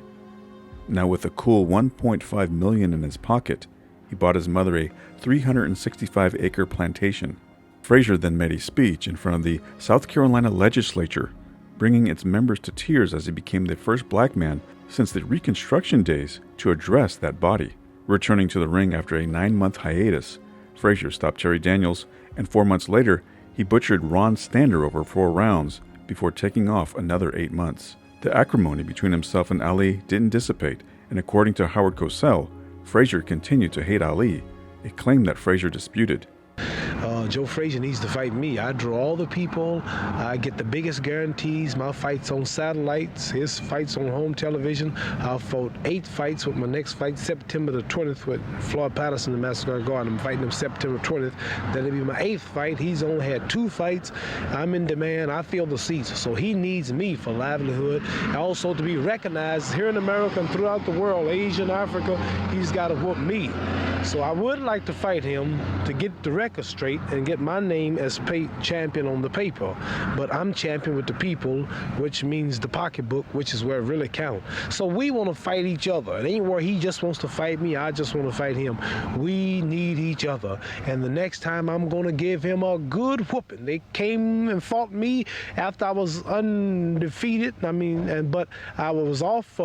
Now with a cool $1.5 million in his pocket, he bought his mother a 365-acre plantation. Frazier then made a speech in front of the South Carolina legislature, bringing its members to tears as he became the first black man since the Reconstruction days to address that body. Returning to the ring after a 9-month hiatus, Frazier stopped Terry Daniels, and 4 months later, he butchered Ron Stander over 4 rounds before taking off another 8 months. The acrimony between himself and Ali didn't dissipate, and according to Howard Cosell, Frazier continued to hate Ali, a claim that Frazier disputed. Joe Frazier needs to fight me. I draw all the people. I get the biggest guarantees. My fights on satellites, his fights on home television. I'll fought 8 fights with my next fight, September the 20th with Floyd Patterson in Madison Square Garden. I'm fighting him September 20th. That'll be my 8th fight. He's only had 2 fights. I'm in demand. I fill the seats. So he needs me for livelihood. Also to be recognized here in America and throughout the world, Asia and Africa, he's got to whoop me. So I would like to fight him to get the record straight and get my name as champion on the paper. But I'm champion with the people, which means the pocketbook, which is where it really counts. So we want to fight each other. It ain't where he just wants to fight me, I just want to fight him. We need each other. And the next time I'm going to give him a good whooping. They came and fought me after I was undefeated. But I was off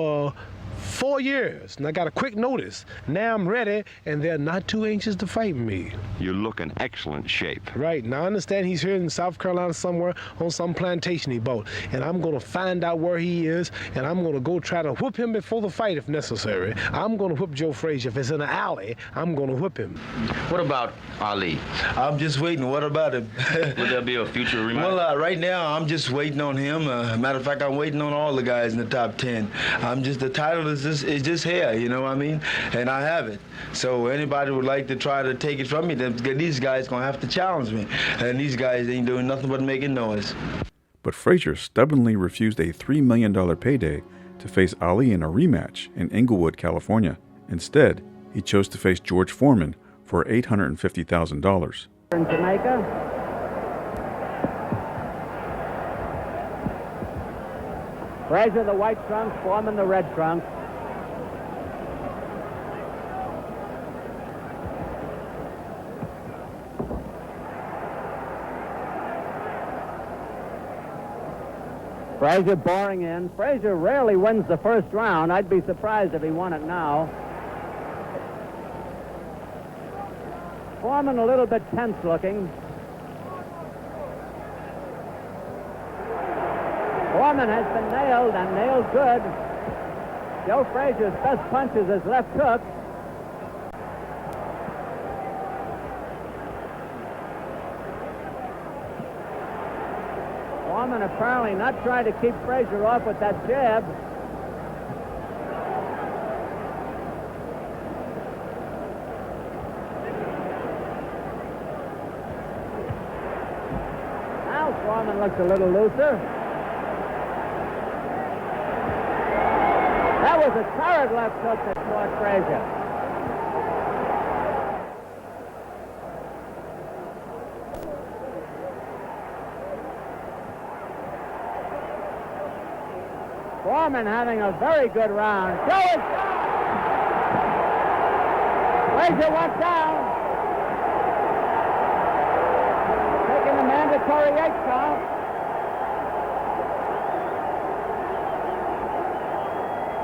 4 years, and I got a quick notice. Now I'm ready, and they're not too anxious to fight me. You look in excellent shape. Right. Now I understand he's here in South Carolina somewhere on some plantation he bought, and I'm going to find out where he is, and I'm going to go try to whoop him before the fight if necessary. I'm going to whoop Joe Frazier. If it's in an alley, I'm going to whoop him. What about Ali? I'm just waiting. What about him? Will there be a future rematch? Well, right now, I'm just waiting on him. Matter of fact, I'm waiting on all the guys in the top 10. The title is just here, you know what I mean? And I have it. So anybody would like to try to take it from me, then these guys going to have to challenge me. And these guys ain't doing nothing but making noise. But Frazier stubbornly refused a $3 million payday to face Ali in a rematch in Inglewood, California. Instead, he chose to face George Foreman for $850,000. In Jamaica. Frazier the white trunks, Foreman the red trunks. Frazier boring in. Frazier rarely wins the first round. I'd be surprised if he won it now. Foreman a little bit tense looking. Foreman has been nailed, and nailed good. Joe Frazier's best punch is his left hook. Foreman apparently not trying to keep Frazier off with that jab. Now Foreman looks a little looser. That was a torrid left hook that caught Frazier. Foreman having a very good round. Joe is down! Frazier went down. Taking the mandatory 8 count.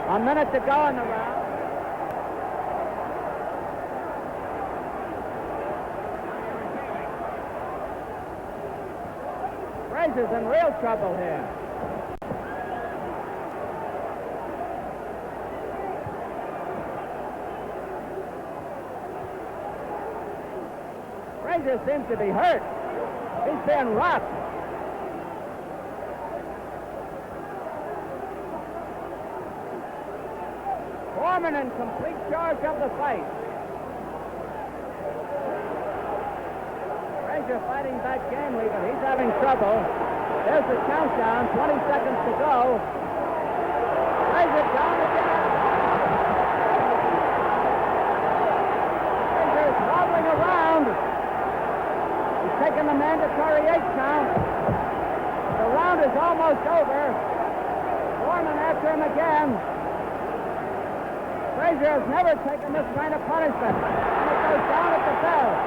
A minute to go in the round. Frazier's in real trouble here. Frazier seems to be hurt. He's being rocked. Foreman in complete charge of the fight. Frazier fighting back gamely, but he's having trouble. There's the countdown, 20 seconds to go. Frazier down again. Frazier is wobbling around. He's taking the mandatory 8 count. The round is almost over. Foreman after him again. Frazier has never taken this kind of punishment. And it goes down at the bell.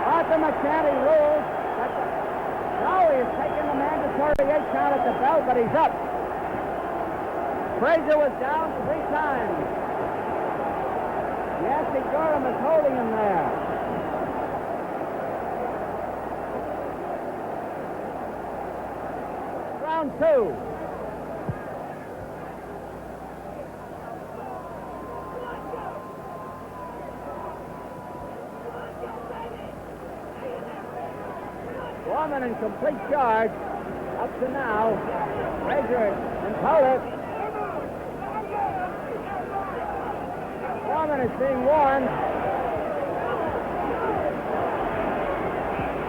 Arthur McCanty rules that he is taking the mandatory 8 count at the bell, but he's up. Frazier was down 3 times. Yancey Durham is holding him there. Round 2. Foreman in complete charge up to now. Frazier and Polis. Foreman is being warned.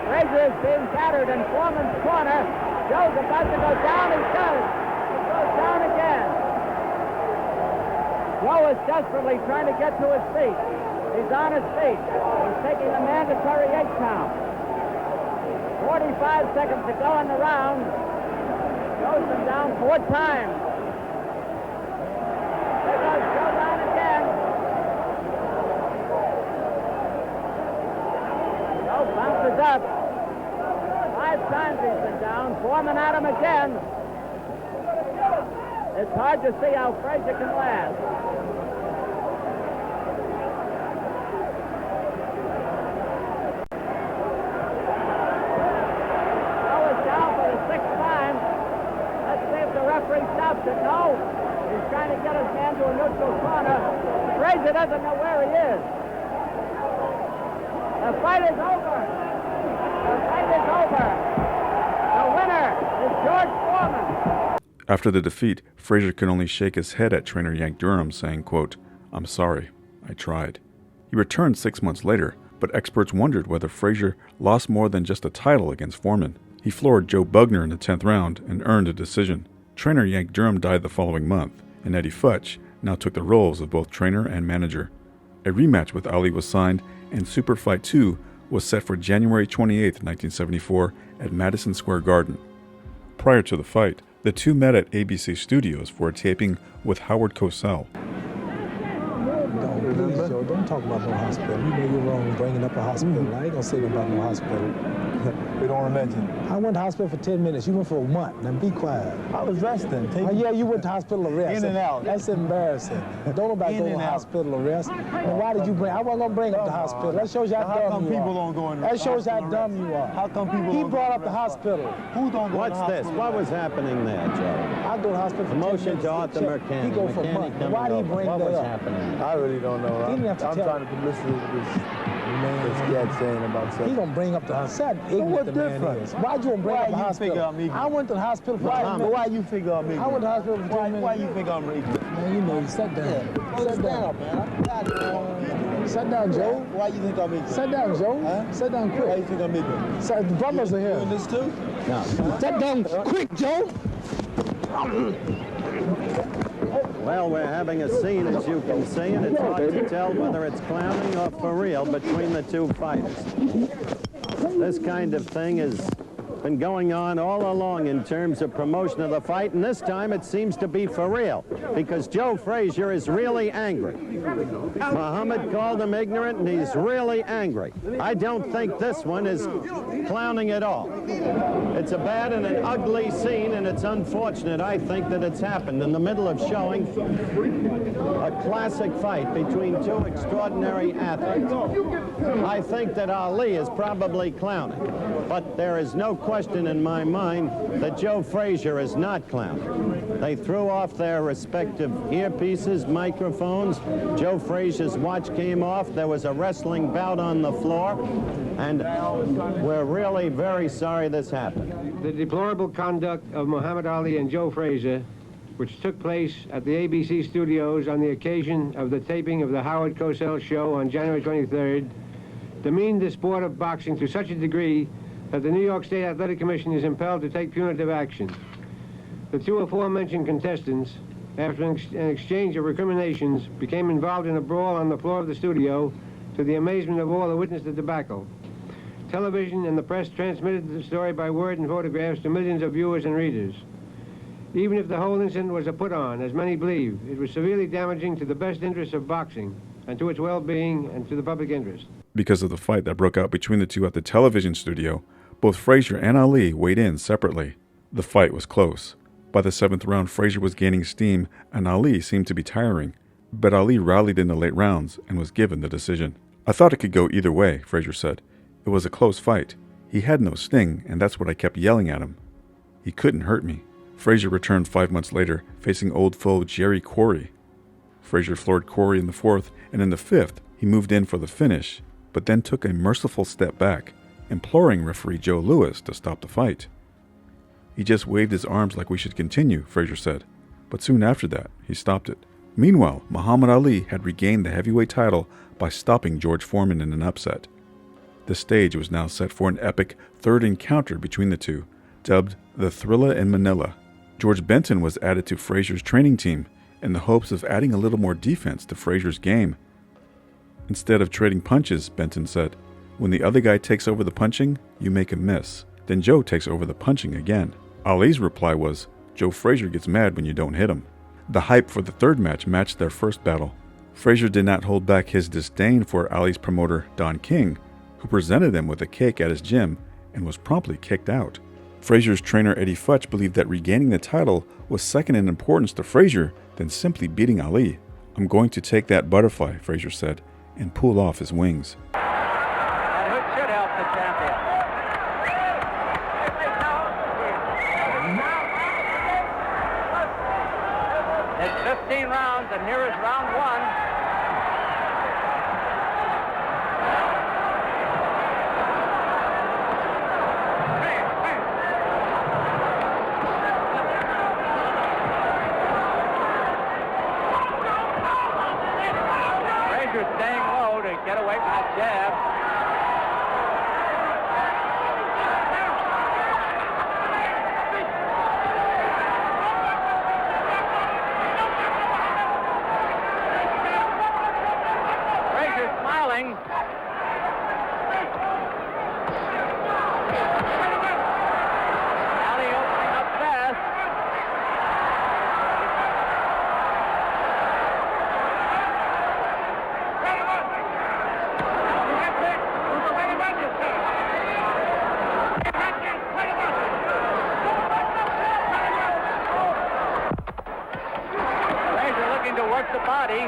Frazier is being battered in Foreman's corner. Joe's about to go down. He does. He goes down again. Joe is desperately trying to get to his feet. He's on his feet. He's taking the mandatory 8 count. 45 seconds to go in the round. Joe's been down 4 times. There goes Joe down again. Joe bounces up. 5 times he's been down. Foreman at him again. It's hard to see how Frazier can last. Stops it. No, he's trying to get his man to a neutral corner. Frazier doesn't know where he is. The fight is over. The fight is over. The winner is George Foreman. After the defeat, Frazier could only shake his head at trainer Yank Durham, saying, quote, "I'm sorry, I tried." He returned 6 months later, but experts wondered whether Frazier lost more than just a title against Foreman. He floored Joe Bugner in the 10th round and earned a decision. Trainer Yank Durham died the following month, and Eddie Futch now took the roles of both trainer and manager. A rematch with Ali was signed, and Super Fight 2 was set for January 28, 1974 at Madison Square Garden. Prior to the fight, the two met at ABC Studios for a taping with Howard Cosell. Please, Joe, don't talk about no hospital. You know you're wrong bringing up a hospital. I ain't gonna say nothing about no hospital. We don't want to mention. I went to hospital for 10 minutes. You went for a month. Now be quiet. I was resting. Yeah, you went to hospital arrest. In and out. That's embarrassing. Don't nobody go to hospital arrest. And why did you bring? I wasn't gonna bring up the hospital. That shows you how dumb you are. How come people don't go in? That shows how dumb you are. How come people? He brought up the hospital. Who don't go? What's this? What was happening there, Joe? I go to hospital for 10 minutes. Motion to Arthur McCanty. He go for a month. Why did he bring that up? What was happening? I really don't know. He didn't have to I'm tell trying to listen to this cat saying about something. He gonna bring up the hospital. What difference? Why'd you bring up the hospital? I went to the hospital for 10 minutes. Why you figure I'm ignorant? I went to the hospital for 10 minutes. Why you think I'm ignorant? Man, you know, you sat down. Sit down, man. Sit down, Joe. Why you think I'm ignorant? Sit down, Joe. Huh? Sit down quick. Why you think I'm ignorant? The brothers are here. Doing this too? No. Sit down quick, Joe. Well, we're having a scene, as you can see, and it's hard to tell whether it's clowning or for real between the two fighters. This kind of thing has been going on all along in terms of promotion of the fight, and this time it seems to be for real, because Joe Frazier is really angry. Muhammad called him ignorant, and he's really angry. I don't think this one is clowning at all. It's a bad and an ugly scene, and it's unfortunate, I think, that it's happened in the middle of showing a classic fight between two extraordinary athletes. I think that Ali is probably clowning, but there is no question in my mind that Joe Frazier is not clowning. They threw off their respective earpieces, microphones. Joe Frazier's watch came off. There was a wrestling bout on the floor, and we're really very sorry this happened. The deplorable conduct of Muhammad Ali and Joe Frazier, which took place at the ABC studios on the occasion of the taping of the Howard Cosell show on January 23rd, demean the sport of boxing to such a degree that the New York State Athletic Commission is impelled to take punitive action. The two aforementioned contestants, after an exchange of recriminations, became involved in a brawl on the floor of the studio to the amazement of all who witnessed the debacle. Television and the press transmitted the story by word and photographs to millions of viewers and readers. Even if the whole incident was a put-on, as many believe, it was severely damaging to the best interests of boxing and to its well-being and to the public interest. Because of the fight that broke out between the two at the television studio, both Frazier and Ali weighed in separately. The fight was close. By the 7th round, Frazier was gaining steam and Ali seemed to be tiring. But Ali rallied in the late rounds and was given the decision. "I thought it could go either way," Frazier said. "It was a close fight. He had no sting, and that's what I kept yelling at him. He couldn't hurt me." Frazier returned 5 months later, facing old foe Jerry Corey. Frazier floored Corey in the 4th, and in the 5th, he moved in for the finish, but then took a merciful step back, imploring referee Joe Louis to stop the fight. "He just waved his arms like we should continue," Frazier said, but soon after that, he stopped it. Meanwhile, Muhammad Ali had regained the heavyweight title by stopping George Foreman in an upset. The stage was now set for an epic third encounter between the two, dubbed the Thrilla in Manila. George Benton was added to Frazier's training team in the hopes of adding a little more defense to Frazier's game. "Instead of trading punches," Benton said, "when the other guy takes over the punching, you make him miss. Then Joe takes over the punching again." Ali's reply was, "Joe Frazier gets mad when you don't hit him." The hype for the third match matched their first battle. Frazier did not hold back his disdain for Ali's promoter, Don King, who presented him with a cake at his gym and was promptly kicked out. Frazier's trainer Eddie Futch believed that regaining the title was second in importance to Frazier than simply beating Ali. "I'm going to take that butterfly," Frazier said, and pull off his wings. And it should help the champion. It's 15 rounds, and here is round 1. Staying low to get away from that jab. Frazier smiling. Ali opening up fast. To work the body.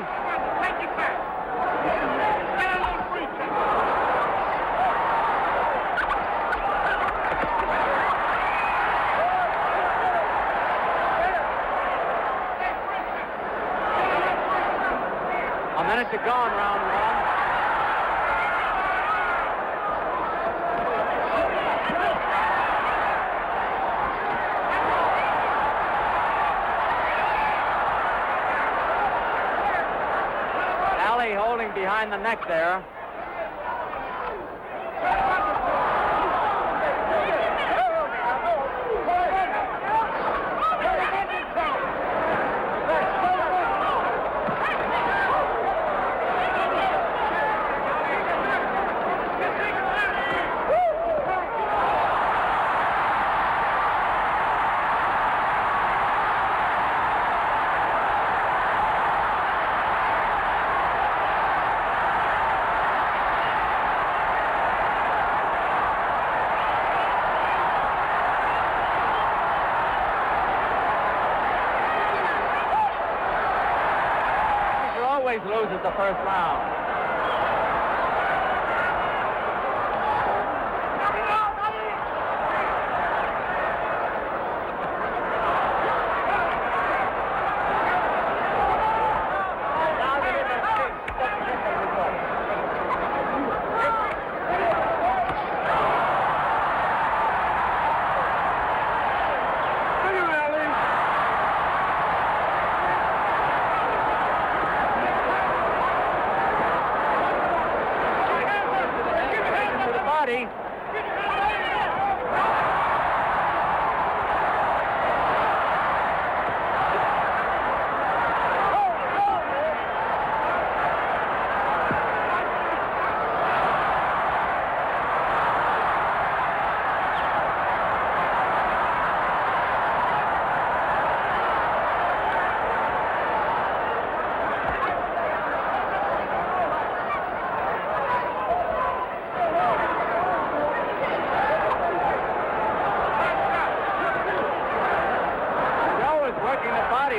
A minute to go in round 1. Holding behind the neck there. Loses the first round. body.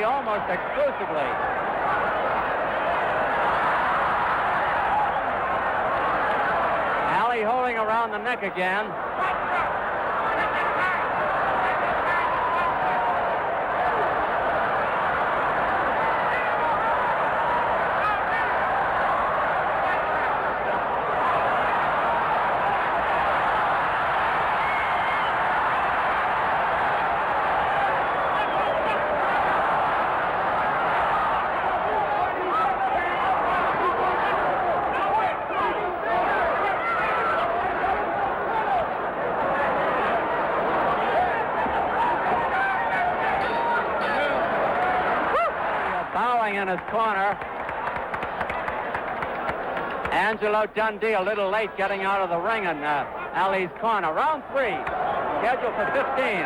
Almost exclusively. Ali holding around the neck again. In his corner. Angelo Dundee a little late getting out of the ring in Ali's corner. Round 3, scheduled for 15.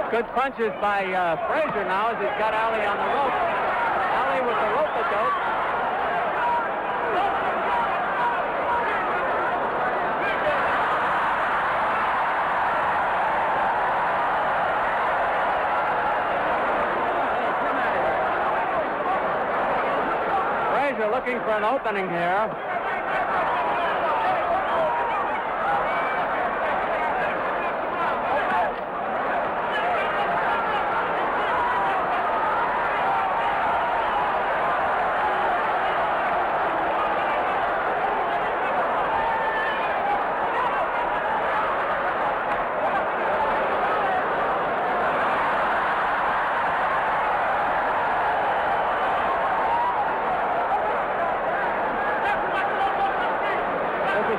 Good punches by Frazier now as he's got Ali on the rope. Ali with the rope-a-dope. Frazier looking for an opening here.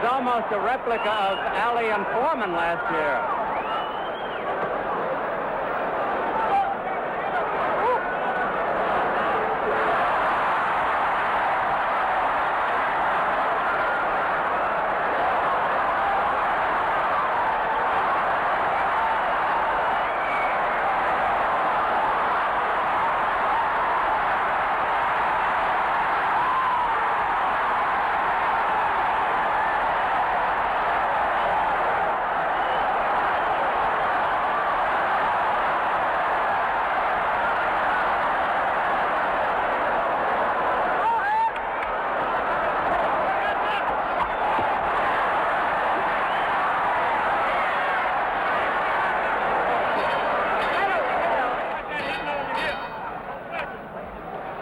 Almost a replica of Ali and Foreman last year.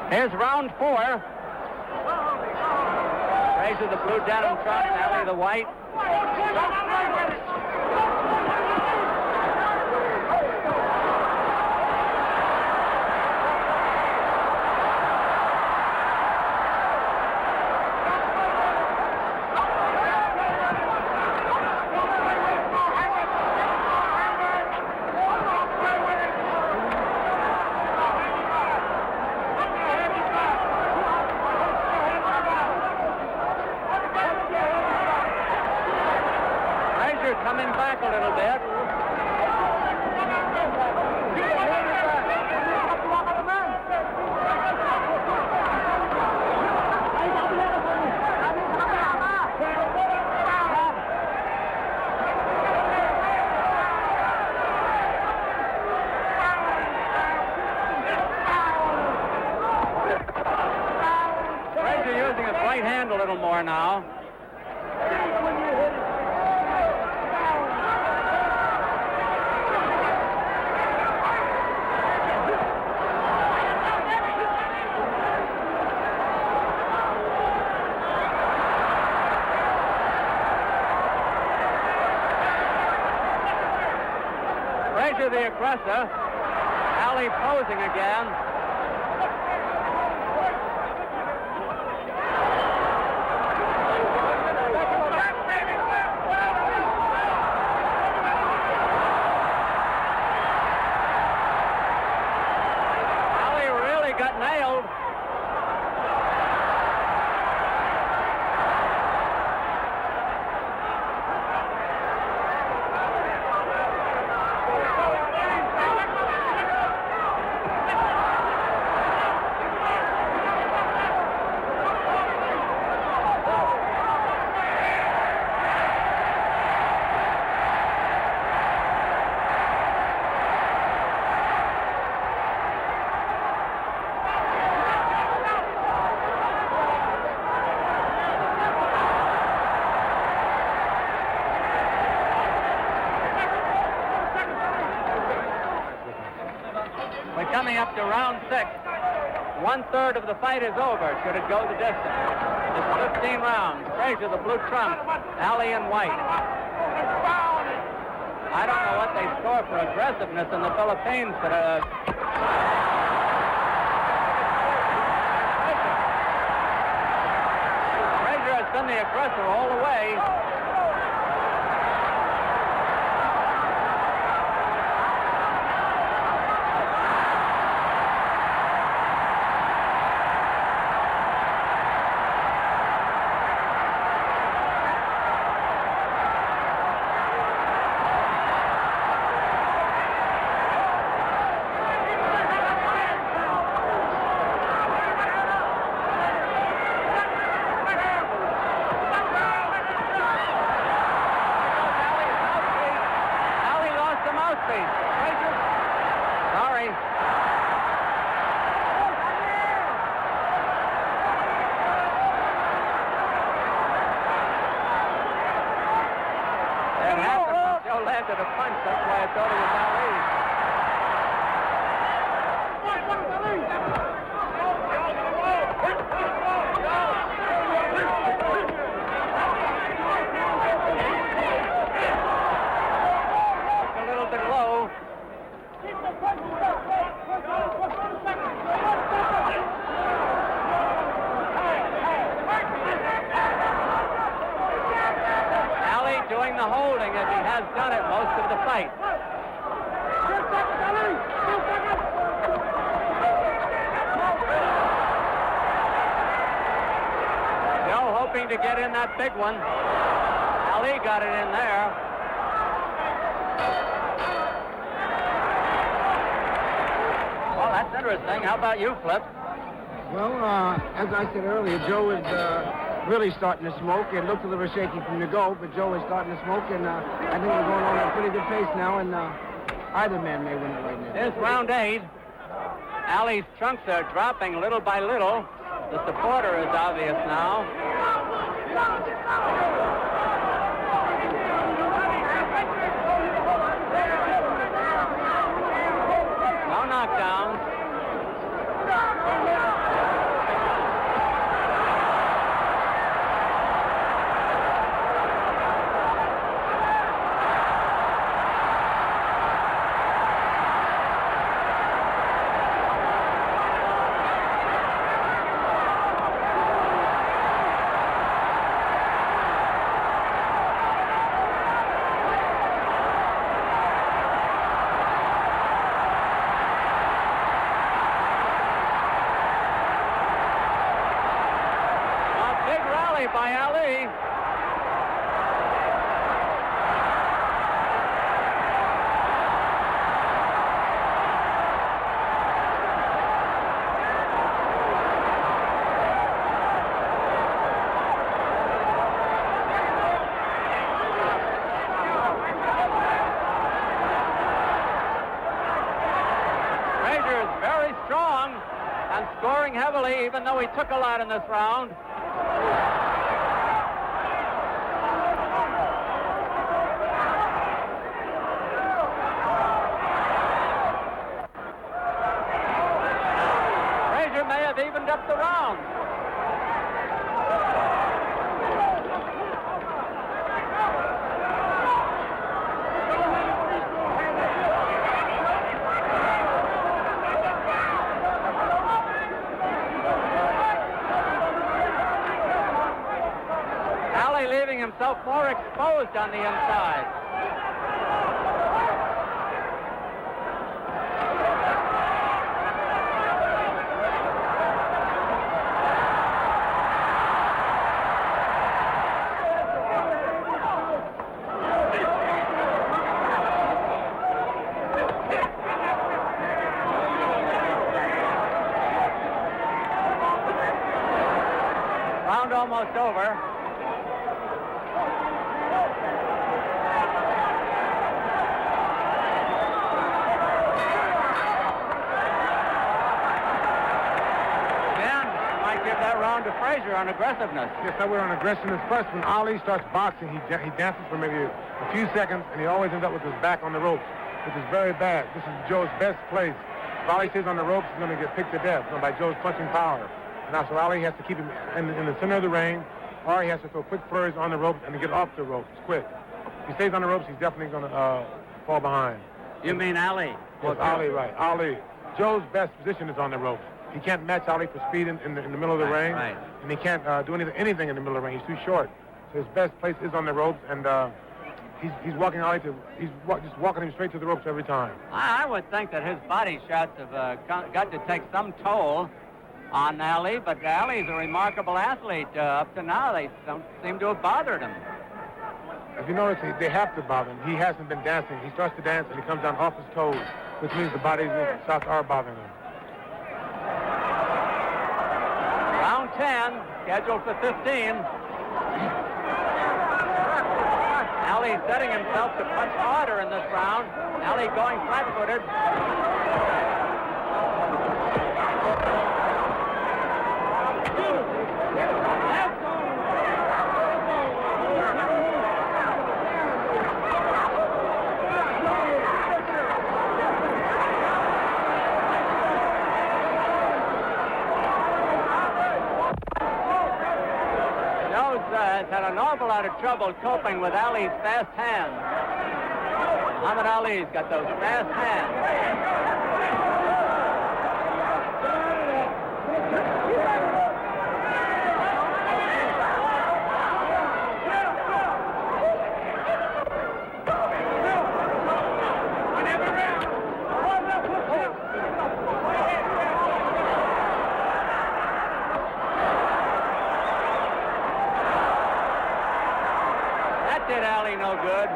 Here's round 4. Frazier the blue denim trunks, Ali the white. Coming right hand a little more now. Frazier the aggressor. Ali posing again. Ali really got nailed. We're coming up to round 6. 1/3 of the fight is over, should it go the distance. It's 15 rounds. Frazier, the blue trump. Ali in white. I don't know what they score for aggressiveness in the Philippines, but Frazier has been the aggressor all the way. Sorry. It happened when Joe landed a punch. That's why I thought it was Ali. A little bit low. Ali doing the holding as he has done it most of the fight. Joe hoping to get in that big one. Ali got it in there. Well, that's interesting. How about you, Flip? Well, as I said earlier, Joe is really starting to smoke. It looked a little shaky from the go, but Joe is starting to smoke, and I think we're going on at a pretty good pace now, and either man may win it right now. Here's round 8. Ali's trunks are dropping little by little. The supporter is obvious now. No knockdowns. By Ali. Frazier is very strong and scoring heavily, even though he took a lot in this round. Frazier may have evened up the round. Ali leaving himself more exposed on the inside. Round almost over. Give that round to Frazier on aggressiveness. Yes, I will on aggressiveness. First, when Ali starts boxing, he dances for maybe a few seconds, and he always ends up with his back on the ropes, which is very bad. This is Joe's best place. If Ali stays on the ropes, he's going to get picked to death by Joe's punching power. Now, so Ali has to keep him in the center of the ring, or he has to throw quick flurries on the ropes and get off the ropes quick. If he stays on the ropes, he's definitely going to fall behind. You mean Ali? Yes, Ali, right. Ali. Joe's best position is on the ropes. He can't match Ali for speed in the middle of the ring, and he can't do anything in the middle of the ring. He's too short. So his best place is on the ropes, and he's walking Ali just walking him straight to the ropes every time. I would think that his body shots have got to take some toll on Ali, but Ali's a remarkable athlete. Up to now, they don't seem to have bothered him. If you notice, they have to bother him. He hasn't been dancing. He starts to dance, and he comes down off his toes, which means the body shots are bothering him. Round 10, scheduled for 15. Ali setting himself to punch harder in this round. Ali going flat-footed. Has had an awful lot of trouble coping with Ali's fast hands. Muhammad Ali's got those fast hands. Did Ali no good.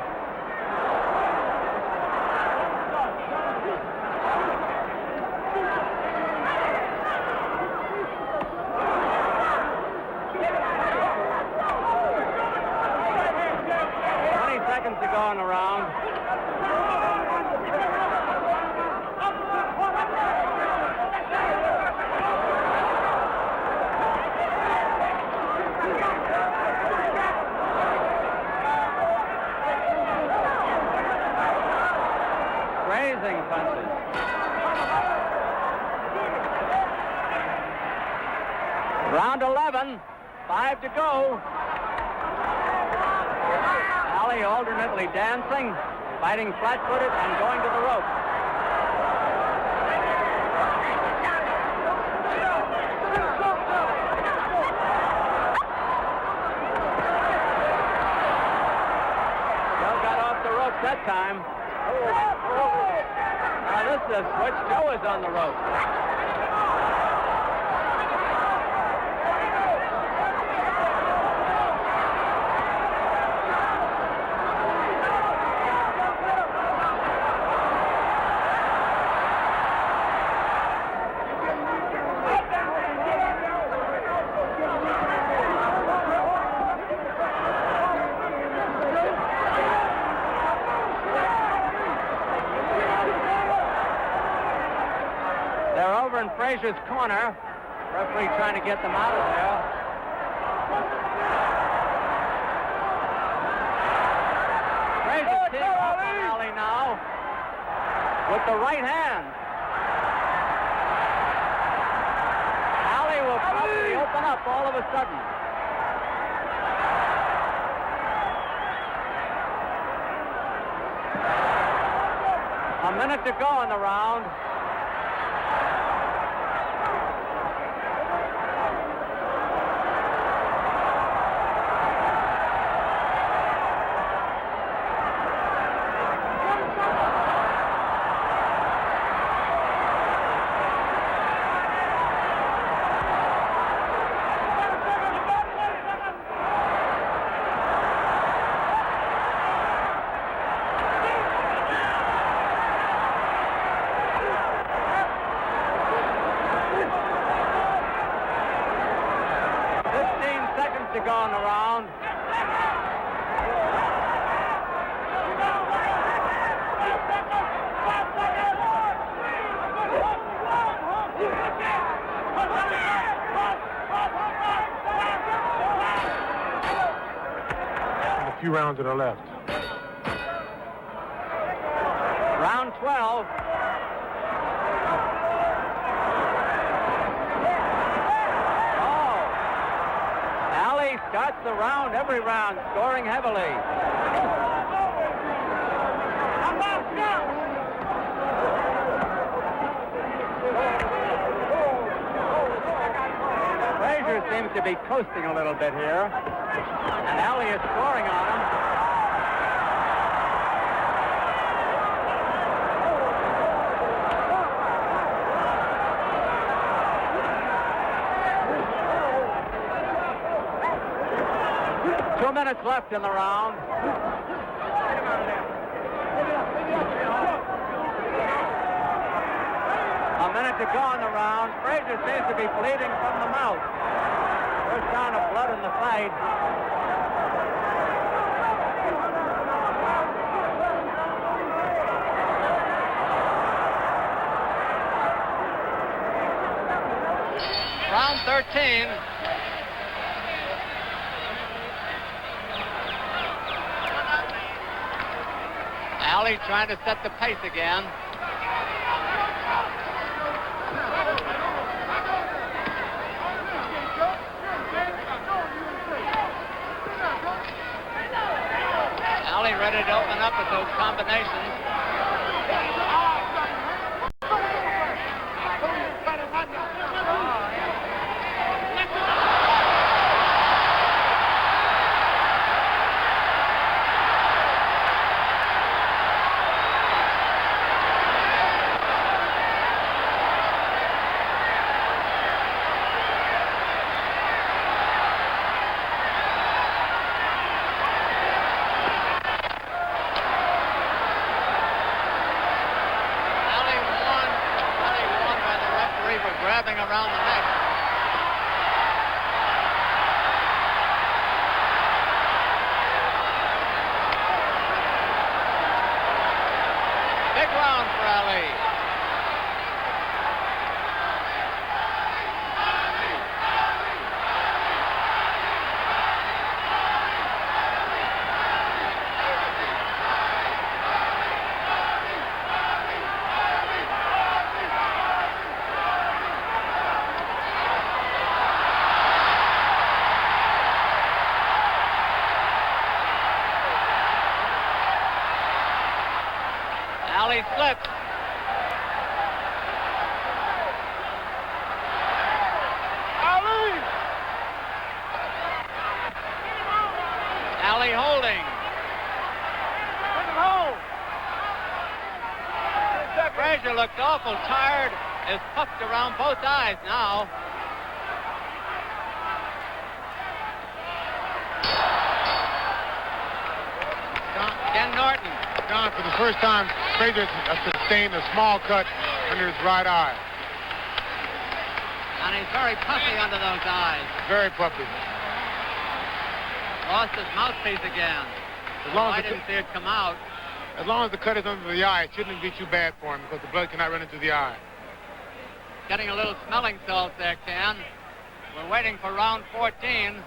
Seconds to go in the round. Grazing punches. Round 11, 5 to go. Ali alternately dancing, fighting flat-footed, and going to the rope. Joe got off the ropes that time. Now this is a switch. Joe is on the rope. They're over in Frazier's corner. Referee trying to get them out of there. team up on Ali now with the right hand. Ali will probably open up all of a sudden. A minute to go in the round. To go in the round. A few rounds that are left. Round 12. Starts the round, every round, scoring heavily. Frazier seems to be coasting a little bit here, and Ali is scoring on him. Minutes left in the round. A minute to go in the round. Frazier seems to be bleeding from the mouth. First sign of blood in the fight. Round 13. Ali trying to set the pace again. Ali ready to open up with those combinations. Grabbing around the neck. Big round for Ali. Ali slips. Ali holding. Frazier looked awful tired, is puffed around both eyes now. Ken Norton. Don, for the first time, Frazier sustained a small cut under his right eye. And he's very puffy under those eyes. Very puffy. Lost his mouthpiece again. I didn't see it come out. As long as the cut is under the eye, it shouldn't be too bad for him because the blood cannot run into the eye. Getting a little smelling salt there, Ken. We're waiting for round 14.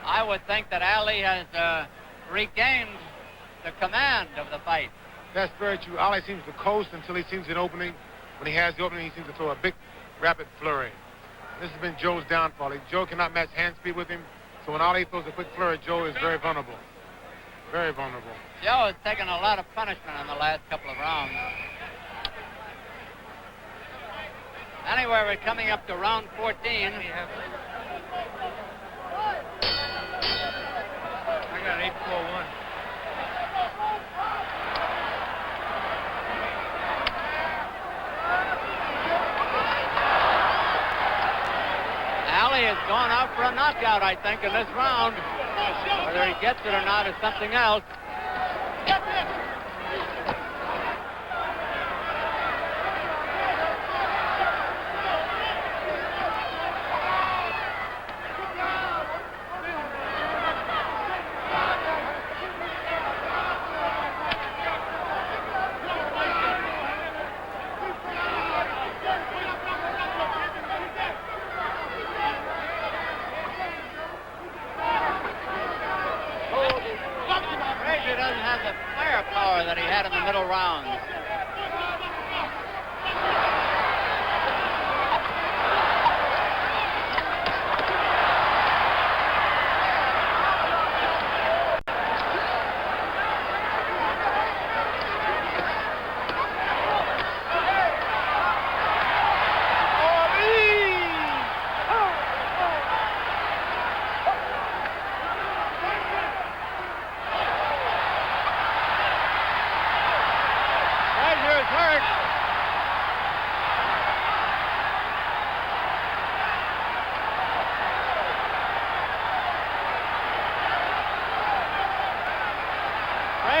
I would think that Ali has regained the command of the fight. That's very true. Ali seems to coast until he sees an opening. When he has the opening, he seems to throw a big, rapid flurry. This has been Joe's downfall. Joe cannot match hand speed with him, so when Ali throws a quick flurry, Joe is very vulnerable. Very vulnerable. Joe has taken a lot of punishment in the last couple of rounds. Anyway, we're coming up to round 14. I got 8-4-1. Ali has gone out for a knockout, I think, in this round. Whether he gets it or not is something else. Frazier doesn't have the firepower that he had in the middle rounds.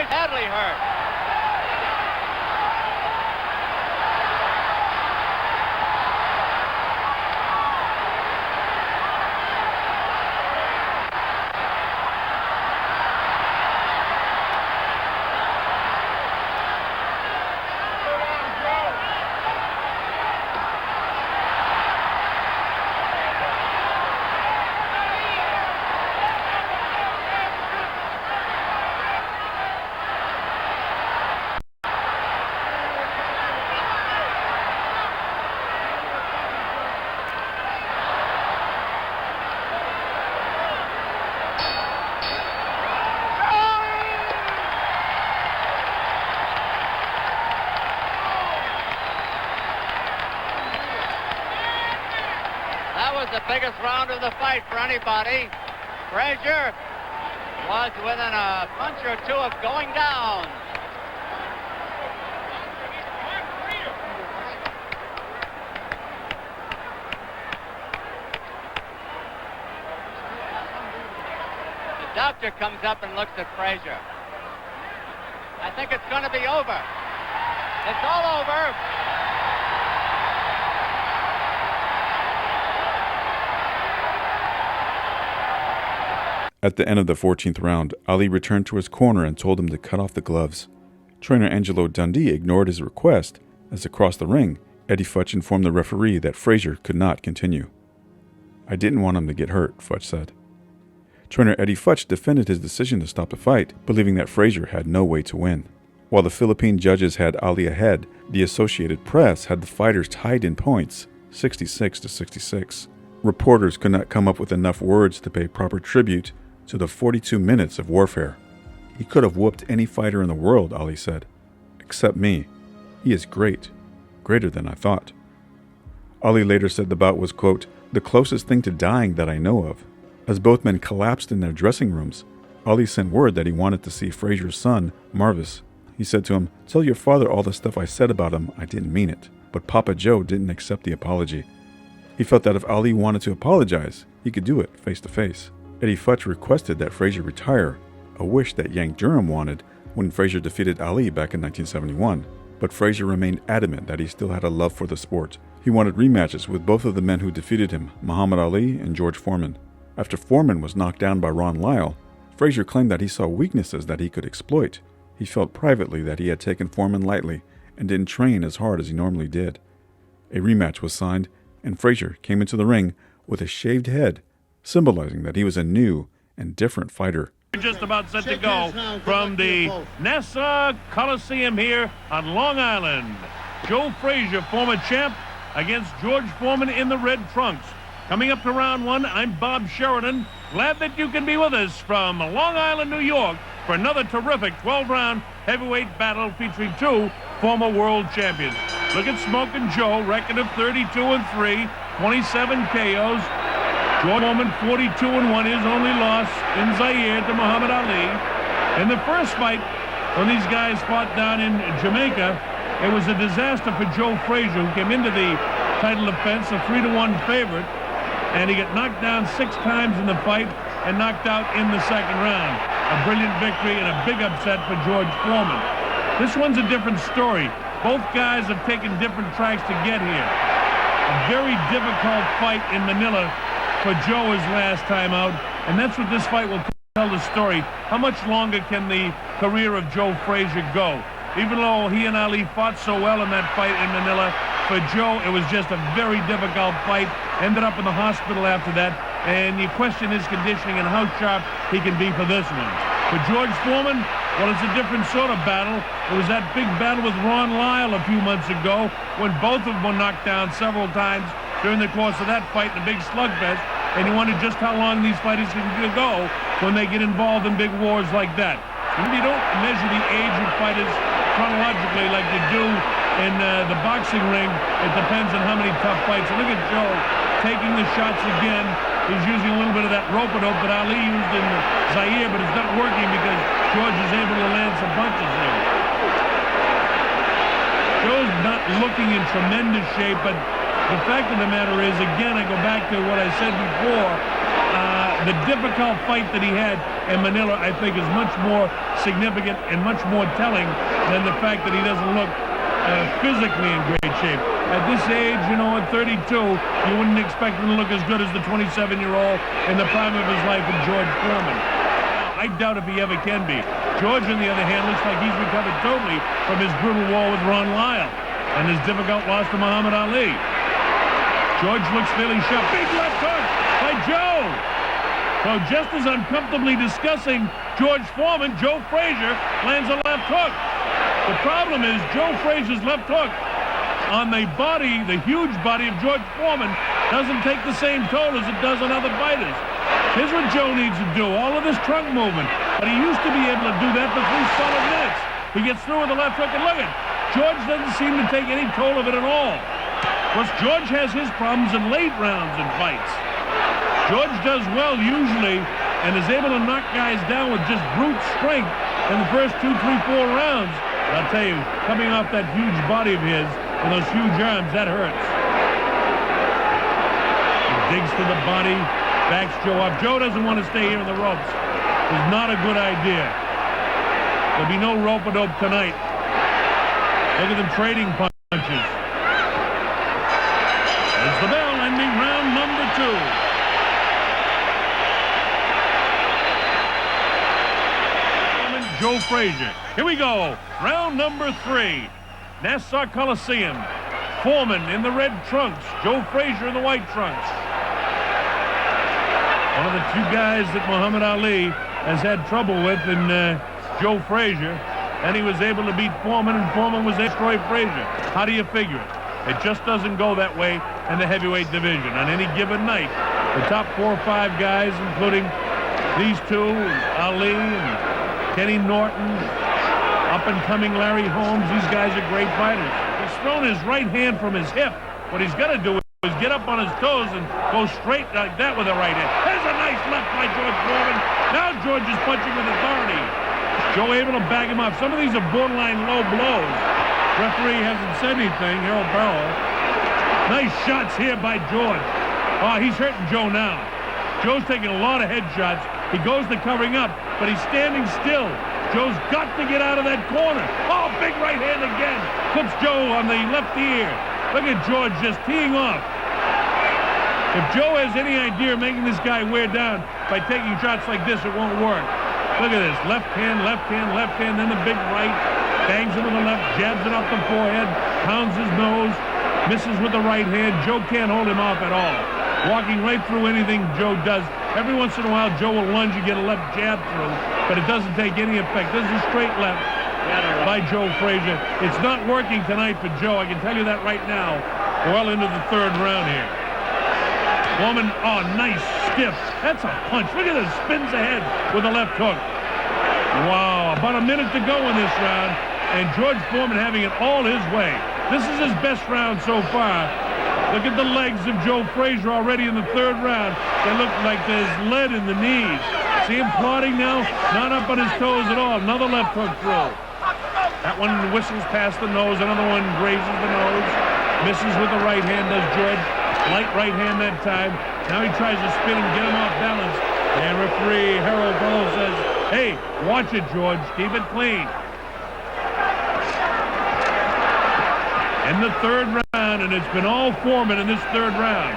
Badly hurt. The biggest round of the fight for anybody. Frazier was within a punch or two of going down. The doctor comes up and looks at Frazier. I think it's going to be over. It's all over. At the end of the 14th round, Ali returned to his corner and told him to cut off the gloves. Trainer Angelo Dundee ignored his request, as across the ring, Eddie Futch informed the referee that Frazier could not continue. "I didn't want him to get hurt," Futch said. Trainer Eddie Futch defended his decision to stop the fight, believing that Frazier had no way to win. While the Philippine judges had Ali ahead, the Associated Press had the fighters tied in points, 66-66. Reporters could not come up with enough words to pay proper tribute to the 42 minutes of warfare. "He could have whooped any fighter in the world," Ali said. "Except me. He is great. Greater than I thought." Ali later said the bout was, quote, "the closest thing to dying that I know of." As both men collapsed in their dressing rooms, Ali sent word that he wanted to see Frazier's son, Marvis. He said to him, "Tell your father all the stuff I said about him. I didn't mean it." But Papa Joe didn't accept the apology. He felt that if Ali wanted to apologize, he could do it face to face. Eddie Futch requested that Frazier retire, a wish that Yank Durham wanted when Frazier defeated Ali back in 1971. But Frazier remained adamant that he still had a love for the sport. He wanted rematches with both of the men who defeated him, Muhammad Ali and George Foreman. After Foreman was knocked down by Ron Lyle, Frazier claimed that he saw weaknesses that he could exploit. He felt privately that he had taken Foreman lightly and didn't train as hard as he normally did. A rematch was signed, and Frazier came into the ring with a shaved head, symbolizing that he was a new and different fighter. just about set to go from the Nassau Coliseum here on Long Island. Joe Frazier, former champ, against George Foreman in the red trunks. Coming up to round one, I'm Bob Sheridan. Glad that you can be with us from Long Island, New York, for another terrific 12-round heavyweight battle featuring two former world champions. Look at Smokin Joe, record of 32-3, 27 KOs. George Foreman, 42-1, his only loss in Zaire to Muhammad Ali. In the first fight, when these guys fought down in Jamaica, it was a disaster for Joe Frazier, who came into the title defense a 3-1 favorite, and he got knocked down 6 times in the fight and knocked out in the second round. A brilliant victory and a big upset for George Foreman. This one's a different story. Both guys have taken different tracks to get here. A very difficult fight in Manila for Joe his last time out, and that's what this fight will tell the story. How much longer can the career of Joe Frazier go? Even though he and Ali fought so well in that fight in Manila, for Joe, it was just a very difficult fight. Ended up in the hospital after that, and you question his conditioning and how sharp he can be for this one. For George Foreman, well, it's a different sort of battle. It was that big battle with Ron Lyle a few months ago when both of them were knocked down several times during the course of that fight in a big slugfest, and you wonder just how long these fighters can go when they get involved in big wars like that. You don't measure the age of fighters chronologically like you do in the boxing ring. It depends on how many tough fights. And look at Joe taking the shots again. He's using a little bit of that rope-a-dope that Ali used in Zaire, but it's not working because George is able to land some punches there. Joe's not looking in tremendous shape, but the fact of the matter is, again, I go back to what I said before, the difficult fight that he had in Manila, I think, is much more significant and much more telling than the fact that he doesn't look physically in great shape. At this age, you know, at 32, you wouldn't expect him to look as good as the 27-year-old in the prime of his life in George Foreman. I doubt if he ever can be. George, on the other hand, looks like he's recovered totally from his brutal war with Ron Lyle and his difficult loss to Muhammad Ali. George looks fairly sharp. Big left hook by Joe. So just as I'm comfortably discussing George Foreman, Joe Frazier lands a left hook. The problem is Joe Frazier's left hook on the body, the huge body of George Foreman, doesn't take the same toll as it does on other fighters. Here's what Joe needs to do, all of this trunk movement. But he used to be able to do that for 3 solid minutes. He gets through with the left hook, and look at George doesn't seem to take any toll of it at all. Of course, George has his problems in late rounds in fights. George does well usually and is able to knock guys down with just brute strength in the first 2, 3, 4 rounds. I'll tell you, coming off that huge body of his and those huge arms, that hurts. He digs to the body, backs Joe up. Joe doesn't want to stay here in the ropes. It's not a good idea. There'll be no rope-a-dope tonight. Look at them trading punches. There's the bell ending round number 2. Joe Frazier. Here we go. Round number 3. Nassau Coliseum. Foreman in the red trunks. Joe Frazier in the white trunks. One of the 2 guys that Muhammad Ali has had trouble with in Joe Frazier. And he was able to beat Foreman, and Foreman was able to destroy Frazier. How do you figure it? It just doesn't go that way in the heavyweight division. On any given night, the top 4 or 5 guys, including these 2, Ali and Kenny Norton, up-and-coming Larry Holmes, these guys are great fighters. He's thrown his right hand from his hip. What he's got to do is get up on his toes and go straight like that with a right hand. There's a nice left by George Foreman. Now George is punching with authority. Joe able to back him up. Some of these are borderline low blows. Referee hasn't said anything, Harold Barrow. Nice shots here by George. Oh, he's hurting Joe now. Joe's taking a lot of headshots. He goes to covering up, but he's standing still. Joe's got to get out of that corner. Oh, big right hand again. Puts Joe on the left ear. Look at George just teeing off. If Joe has any idea of making this guy wear down by taking shots like this, it won't work. Look at this. Left hand, left hand, left hand, then the big right. Bangs him with the left, jabs it off the forehead, pounds his nose, misses with the right hand. Joe can't hold him off at all. walking right through anything Joe does. Every once in a while, Joe will lunge and get a left jab through, but it doesn't take any effect. This is a straight left by Joe Frazier. It's not working tonight for Joe. I can tell you that right now. Well into the third round here. Foreman, oh, nice stiff. That's a punch. Look at this, spins ahead with a left hook. Wow, about a minute to go in this round, and George Foreman having it all his way. This is his best round so far. Look at the legs of Joe Frazier already in the third round. They look like there's lead in the knees. See him plodding now? Not up on his toes at all. Another left hook throw. That one whistles past the nose. Another one grazes the nose. Misses with the right hand, does George. Light right hand that time. Now he tries to spin and get him off balance. And referee Harold Bowles says, hey, watch it, George. Keep it clean. In the third round, and it's been all Foreman in this third round.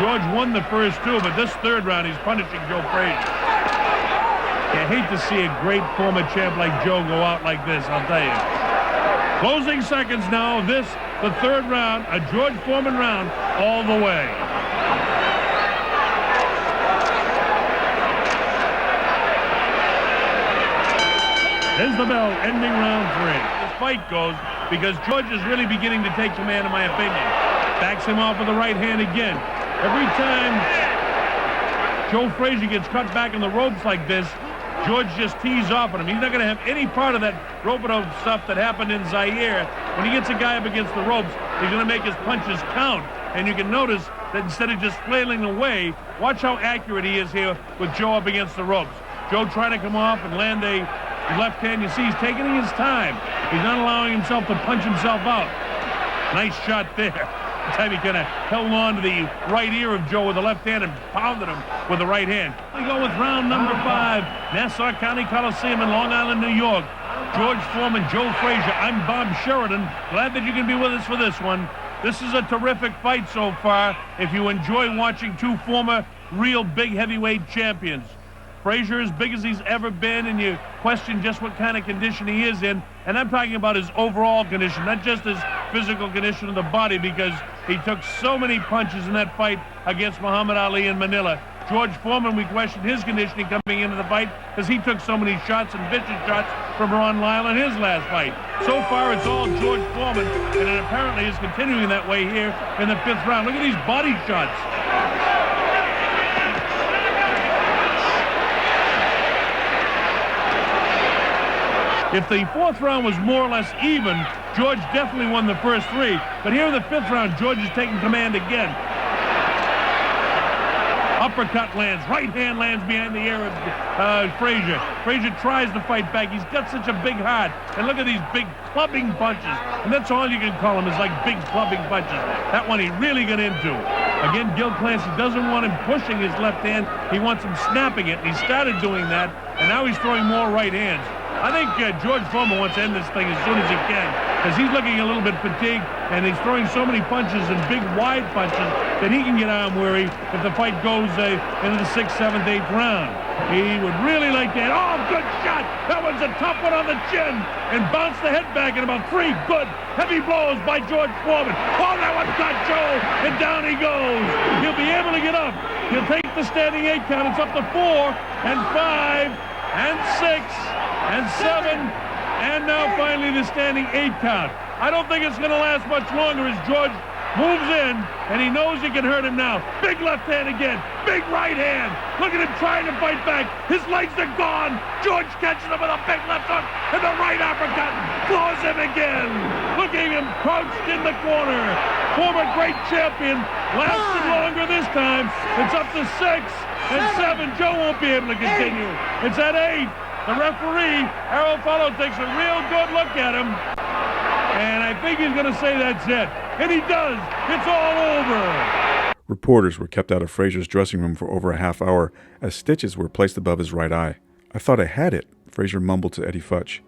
George won the first two, but this third round, he's punishing Joe Frazier. You hate to see a great former champ like Joe go out like this, I'll tell you. Closing seconds now of this, the third round, a George Foreman round all the way. There's the bell, ending round 3. This fight goes because George is really beginning to take command, in my opinion. Backs him off with the right hand again. Every time Joe Frazier gets cut back in the ropes like this, George just tees off on him. He's not going to have any part of that rope-a-dope stuff that happened in Zaire. When he gets a guy up against the ropes, he's going to make his punches count. And you can notice that instead of just flailing away, watch how accurate he is here with Joe up against the ropes. Joe trying to come off and land a left hand. You see, he's taking his time. He's not allowing himself to punch himself out. Nice shot there. That time he kind of held on to the right ear of Joe with the left hand and pounded him with the right hand. We go with round number 5, Nassau County Coliseum in Long Island, New York. George Foreman, Joe Frazier. I'm Bob Sheridan. Glad that you can be with us for this one. This is a terrific fight so far if you enjoy watching two former real big heavyweight champions. Frazier as big as he's ever been, and you question just what kind of condition he is in. And I'm talking about his overall condition, not just his physical condition of the body, because he took so many punches in that fight against Muhammad Ali in Manila. George Foreman, we questioned his conditioning coming into the fight because he took so many shots and vicious shots from Ron Lyle in his last fight. So far, it's all George Foreman, and it apparently is continuing that way here in the 5th round. Look at these body shots. If the 4th round was more or less even, George definitely won the first 3. But here in the 5th round, George is taking command again. Uppercut lands, right hand lands behind the ear of Frazier. Frazier tries to fight back. He's got such a big heart. And look at these big clubbing punches. And that's all you can call them, is like big clubbing punches. That one he really got into. Again, Gil Clancy doesn't want him pushing his left hand. He wants him snapping it. And he started doing that. And now he's throwing more right hands. I think George Foreman wants to end this thing as soon as he can, because he's looking a little bit fatigued, and he's throwing so many punches and big wide punches that he can get arm weary if the fight goes into the 6th, 7th, 8th round. He would really like that. Oh, good shot! That was a tough one on the chin, and bounced the head back in about 3 good heavy blows by George Foreman. Oh, that one got Joe, and down he goes. He'll be able to get up. He'll take the standing 8 count. It's up to 4 and 5 and 6. And 7, and now finally the standing 8 count. I don't think it's going to last much longer as George moves in, and he knows he can hurt him now. Big left hand again, big right hand. Look at him trying to fight back. His legs are gone. George catches him with a big left hook, and the right uppercut floors him again. Look at him crouched in the corner. Former great champion, lasted longer this time. It's up to 6 and 7. Joe won't be able to continue. It's at 8. The referee, Harold Follow, takes a real good look at him. And I think he's going to say that's it. And he does. It's all over. Reporters were kept out of Frazier's dressing room for over a half hour as stitches were placed above his right eye. I thought I had it, Frazier mumbled to Eddie Futch.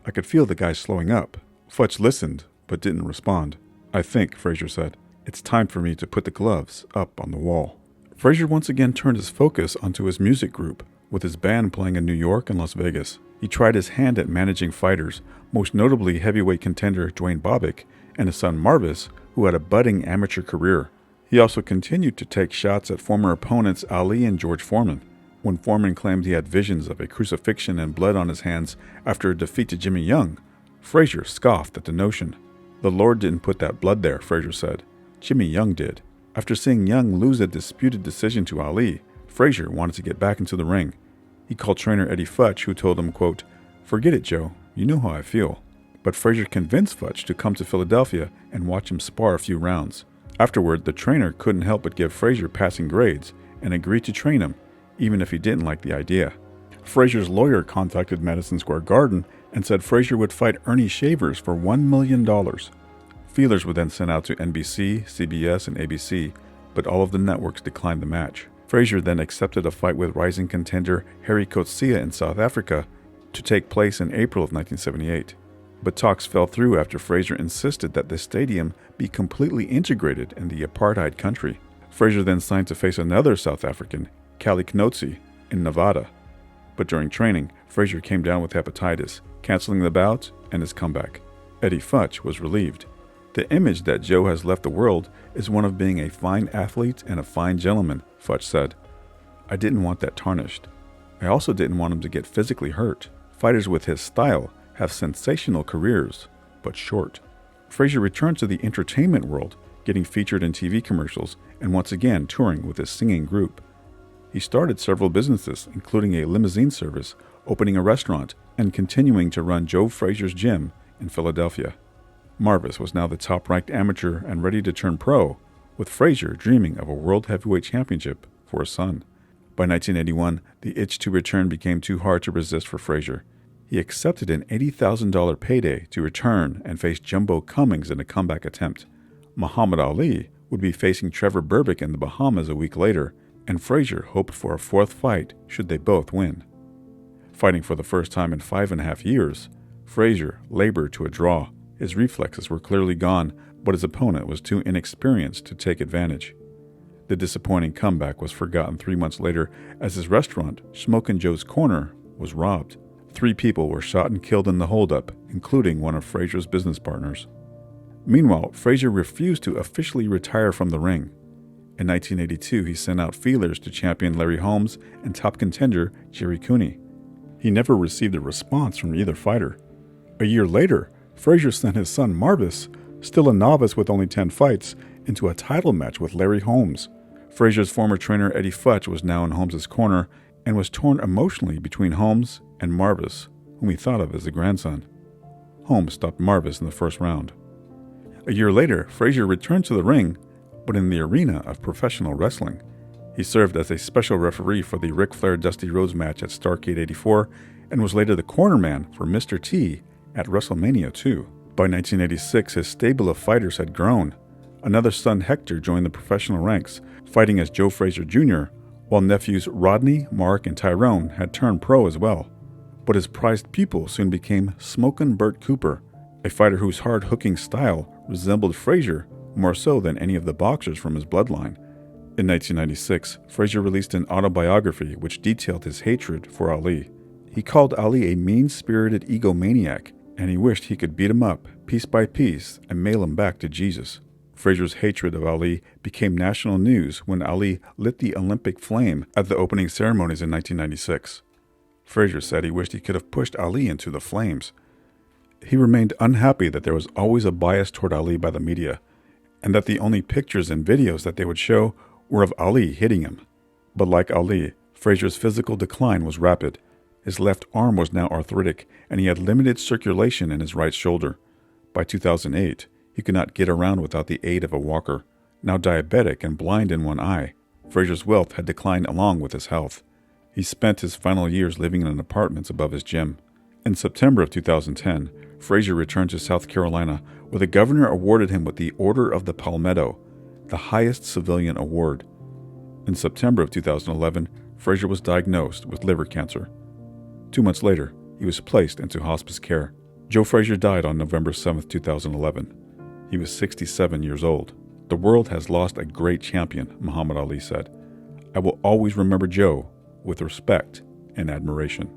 I could feel the guy slowing up. Futch listened, but didn't respond. I think, Frazier said, it's time for me to put the gloves up on the wall. Frazier once again turned his focus onto his music group, with his band playing in New York and Las Vegas. He tried his hand at managing fighters, most notably heavyweight contender Dwayne Bobbick and his son Marvis, who had a budding amateur career. He also continued to take shots at former opponents Ali and George Foreman. When Foreman claimed he had visions of a crucifixion and blood on his hands after a defeat to Jimmy Young, Frazier scoffed at the notion. "The Lord didn't put that blood there," Frazier said. "Jimmy Young did." After seeing Young lose a disputed decision to Ali, Frazier wanted to get back into the ring. He called trainer Eddie Futch, who told him, quote, "Forget it, Joe. You know how I feel." But Frazier convinced Futch to come to Philadelphia and watch him spar a few rounds. Afterward, the trainer couldn't help but give Frazier passing grades and agreed to train him, even if he didn't like the idea. Frazier's lawyer contacted Madison Square Garden and said Frazier would fight Ernie Shavers for $1 million. Feelers were then sent out to NBC, CBS, and ABC, but all of the networks declined the match. Frazier then accepted a fight with rising contender Harry Coetzee in South Africa to take place in April of 1978. But talks fell through after Frazier insisted that the stadium be completely integrated in the apartheid country. Frazier then signed to face another South African, Callie Coetzee, in Nevada. But during training, Frazier came down with hepatitis, canceling the bout and his comeback. Eddie Futch was relieved. "The image that Joe has left the world is one of being a fine athlete and a fine gentleman," Futch said. "I didn't want that tarnished. I also didn't want him to get physically hurt. Fighters with his style have sensational careers, but short." Frazier returned to the entertainment world, getting featured in TV commercials and once again touring with his singing group. He started several businesses, including a limousine service, opening a restaurant, and continuing to run Joe Frazier's gym in Philadelphia. Marvis was now the top-ranked amateur and ready to turn pro, with Frazier dreaming of a World Heavyweight Championship for his son. By 1981, the itch to return became too hard to resist for Frazier. He accepted an $80,000 payday to return and face Jumbo Cummings in a comeback attempt. Muhammad Ali would be facing Trevor Berbick in the Bahamas a week later, and Frazier hoped for a fourth fight should they both win. Fighting for the first time in 5.5 years, Frazier labored to a draw. His reflexes were clearly gone, but his opponent was too inexperienced to take advantage. The disappointing comeback was forgotten 3 months later as his restaurant, Smokin Joe's Corner, was robbed. 3 people were shot and killed in the holdup, including one of Frazier's business partners. Meanwhile, Frazier refused to officially retire from the ring. In 1982, he sent out feelers to champion Larry Holmes and top contender Jerry Cooney. He never received a response from either fighter. A year later, Frazier sent his son Marvis, still a novice with only 10 fights, into a title match with Larry Holmes. Frazier's former trainer Eddie Futch was now in Holmes' corner and was torn emotionally between Holmes and Marvis, whom he thought of as a grandson. Holmes stopped Marvis in the first round. A year later, Frazier returned to the ring, but in the arena of professional wrestling. He served as a special referee for the Ric Flair-Dusty Rhodes match at Starrcade '84 and was later the cornerman for Mr. T at WrestleMania 2. By 1986, his stable of fighters had grown. Another son, Hector, joined the professional ranks, fighting as Joe Frazier Jr., while nephews Rodney, Mark, and Tyrone had turned pro as well. But his prized pupil soon became Smokin' Bert Cooper, a fighter whose hard-hooking style resembled Frazier more so than any of the boxers from his bloodline. In 1996, Frazier released an autobiography which detailed his hatred for Ali. He called Ali a mean-spirited egomaniac, and he wished he could beat him up, piece by piece, and mail him back to Jesus. Frazier's hatred of Ali became national news when Ali lit the Olympic flame at the opening ceremonies in 1996. Frazier said he wished he could have pushed Ali into the flames. He remained unhappy that there was always a bias toward Ali by the media, and that the only pictures and videos that they would show were of Ali hitting him. But like Ali, Frazier's physical decline was rapid. His left arm was now arthritic, and he had limited circulation in his right shoulder. By 2008, he could not get around without the aid of a walker. Now diabetic and blind in one eye, Frazier's wealth had declined along with his health. He spent his final years living in an apartment above his gym. In September of 2010, Frazier returned to South Carolina, where the governor awarded him with the Order of the Palmetto, the highest civilian award. In September of 2011, Frazier was diagnosed with liver cancer. 2 months later, he was placed into hospice care. Joe Frazier died on November 7, 2011. He was 67 years old. "The world has lost a great champion," Muhammad Ali said. "I will always remember Joe with respect and admiration."